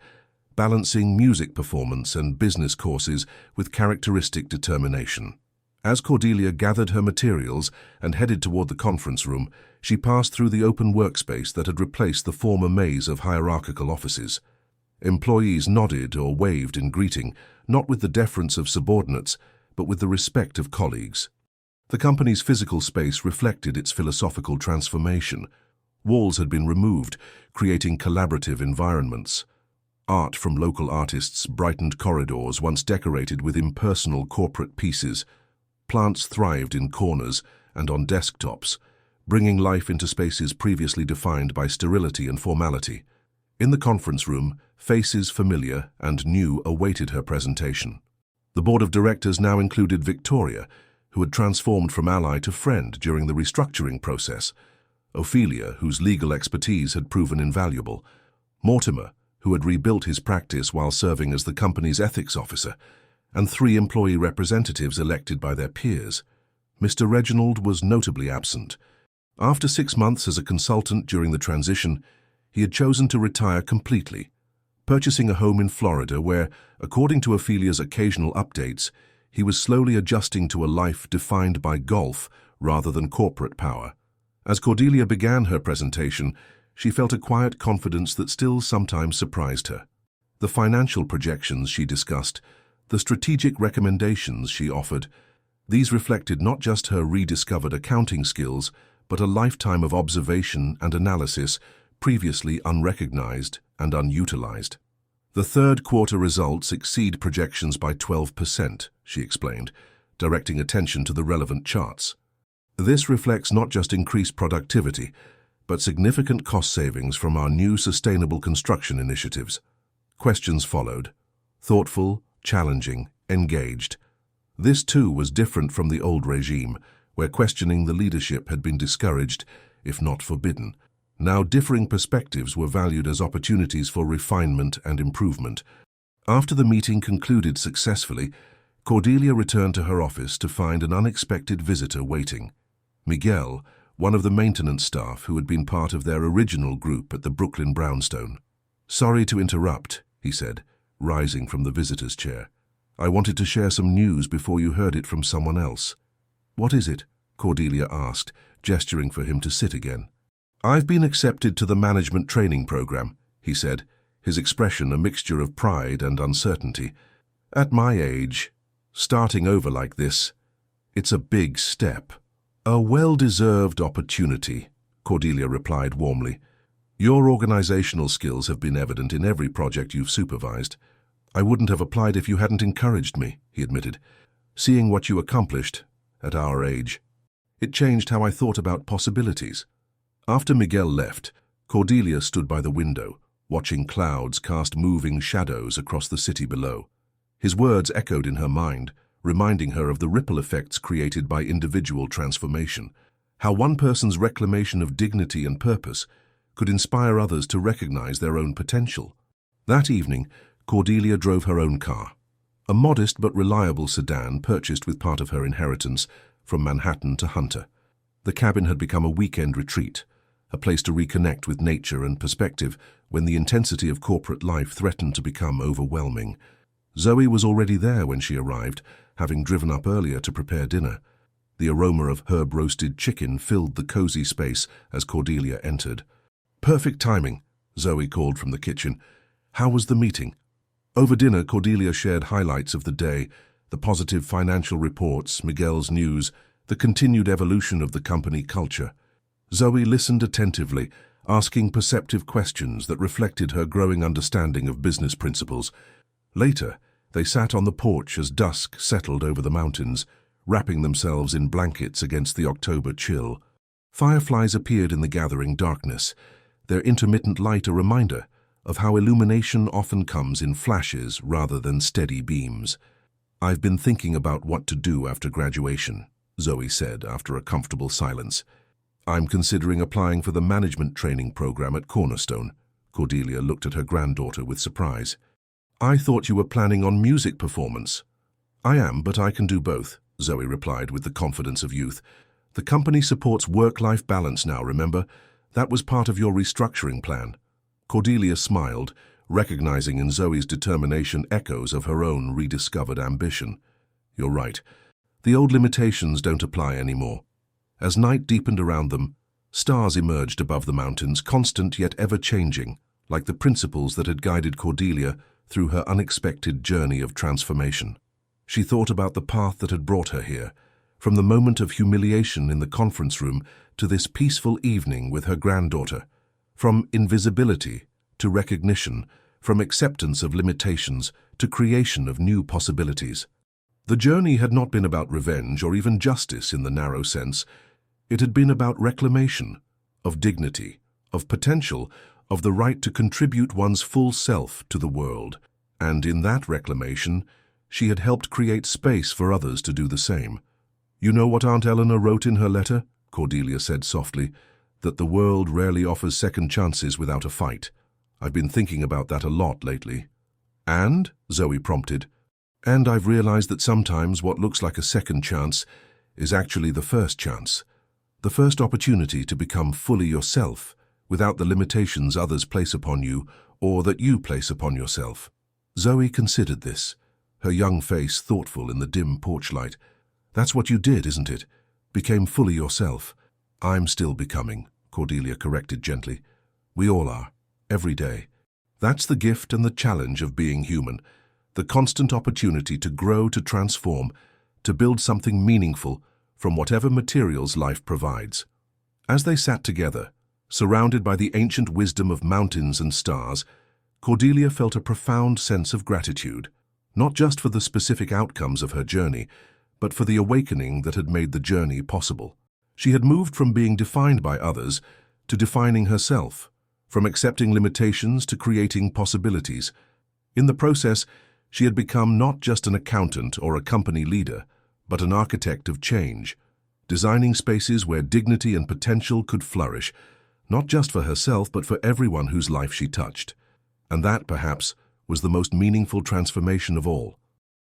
balancing music performance and business courses with characteristic determination. As Cordelia gathered her materials and headed toward the conference room, she passed through the open workspace that had replaced the former maze of hierarchical offices. Employees nodded or waved in greeting, not with the deference of subordinates, but with the respect of colleagues. The company's physical space reflected its philosophical transformation. Walls had been removed, creating collaborative environments. Art from local artists brightened corridors once decorated with impersonal corporate pieces. Plants thrived in corners and on desktops, bringing life into spaces previously defined by sterility and formality. In the conference room, faces familiar and new awaited her presentation. The board of directors now included Victoria, who had transformed from ally to friend during the restructuring process, Ophelia, whose legal expertise had proven invaluable, Mortimer, who had rebuilt his practice while serving as the company's ethics officer, and 3 employee representatives elected by their peers. Mr. Reginald was notably absent. After 6 months as a consultant during the transition, he had chosen to retire completely, purchasing a home in Florida where, according to Ophelia's occasional updates, he was slowly adjusting to a life defined by golf rather than corporate power. As Cordelia began her presentation, she felt a quiet confidence that still sometimes surprised her. The financial projections she discussed, the strategic recommendations she offered, these reflected not just her rediscovered accounting skills, but a lifetime of observation and analysis previously unrecognized and unutilized. The third quarter results exceed projections by 12%, she explained, directing attention to the relevant charts. This reflects not just increased productivity, but significant cost savings from our new sustainable construction initiatives. Questions followed. Thoughtful, challenging, engaged. This too was different from the old regime, where questioning the leadership had been discouraged, if not forbidden. Now differing perspectives were valued as opportunities for refinement and improvement. After the meeting concluded successfully, Cordelia returned to her office to find an unexpected visitor waiting. Miguel, one of the maintenance staff who had been part of their original group at the Brooklyn Brownstone. "Sorry to interrupt," he said, rising from the visitor's chair. "I wanted to share some news before you heard it from someone else." "What is it?" Cordelia asked, gesturing for him to sit again. "I've been accepted to the management training program," he said, his expression a mixture of pride and uncertainty. "At my age, starting over like this, it's a big step." "A well-deserved opportunity," Cordelia replied warmly. "Your organizational skills have been evident in every project you've supervised. I wouldn't have applied if you hadn't encouraged me," he admitted. "Seeing what you accomplished at our age, it changed how I thought about possibilities." After Miguel left, Cordelia stood by the window, watching clouds cast moving shadows across the city below. His words echoed in her mind, reminding her of the ripple effects created by individual transformation, how one person's reclamation of dignity and purpose could inspire others to recognize their own potential. That evening, Cordelia drove her own car, a modest but reliable sedan purchased with part of her inheritance from Manhattan to Hunter. The cabin had become a weekend retreat, a place to reconnect with nature and perspective when the intensity of corporate life threatened to become overwhelming. Zoe was already there when she arrived, having driven up earlier to prepare dinner. The aroma of herb-roasted chicken filled the cozy space as Cordelia entered. "Perfect timing," Zoe called from the kitchen. "How was the meeting?" Over dinner, Cordelia shared highlights of the day, the positive financial reports, Miguel's news, the continued evolution of the company culture. Zoe listened attentively, asking perceptive questions that reflected her growing understanding of business principles. Later, they sat on the porch as dusk settled over the mountains, wrapping themselves in blankets against the October chill. Fireflies appeared in the gathering darkness, their intermittent light a reminder of how illumination often comes in flashes rather than steady beams. "I've been thinking about what to do after graduation," Zoe said after a comfortable silence. "I'm considering applying for the management training program at Cornerstone." Cordelia looked at her granddaughter with surprise. "I thought you were planning on music performance." "I am, but I can do both," Zoe replied with the confidence of youth. "The company supports work-life balance now, remember? That was part of your restructuring plan." Cordelia smiled, recognizing in Zoe's determination echoes of her own rediscovered ambition. "You're right. The old limitations don't apply anymore." As night deepened around them, stars emerged above the mountains, constant yet ever-changing, like the principles that had guided Cordelia through her unexpected journey of transformation. She thought about the path that had brought her here, From the moment of humiliation in the conference room to this peaceful evening with her granddaughter, from invisibility to recognition, from acceptance of limitations to creation of new possibilities. The journey had not been about revenge or even justice in the narrow sense. It had been about reclamation, of dignity, of potential, of the right to contribute one's full self to the world. And in that reclamation, she had helped create space for others to do the same. "You know what Aunt Eleanor wrote in her letter?" Cordelia said softly, "that the world rarely offers second chances without a fight. I've been thinking about that a lot lately." "And?" Zoe prompted. "And I've realized that sometimes what looks like a second chance is actually the first chance. The first opportunity to become fully yourself, without the limitations others place upon you or that you place upon yourself." Zoe considered this, her young face thoughtful in the dim porch light. "That's what you did, isn't it? Became fully yourself." "I'm still becoming," Cordelia corrected gently. "We all are, every day. That's the gift and the challenge of being human, the constant opportunity to grow, to transform, to build something meaningful from whatever materials life provides." As they sat together, surrounded by the ancient wisdom of mountains and stars, Cordelia felt a profound sense of gratitude, not just for the specific outcomes of her journey, but for the awakening that had made the journey possible. She had moved from being defined by others to defining herself, from accepting limitations to creating possibilities. In the process, she had become not just an accountant or a company leader, but an architect of change, designing spaces where dignity and potential could flourish, not just for herself but for everyone whose life she touched. And that, perhaps, was the most meaningful transformation of all.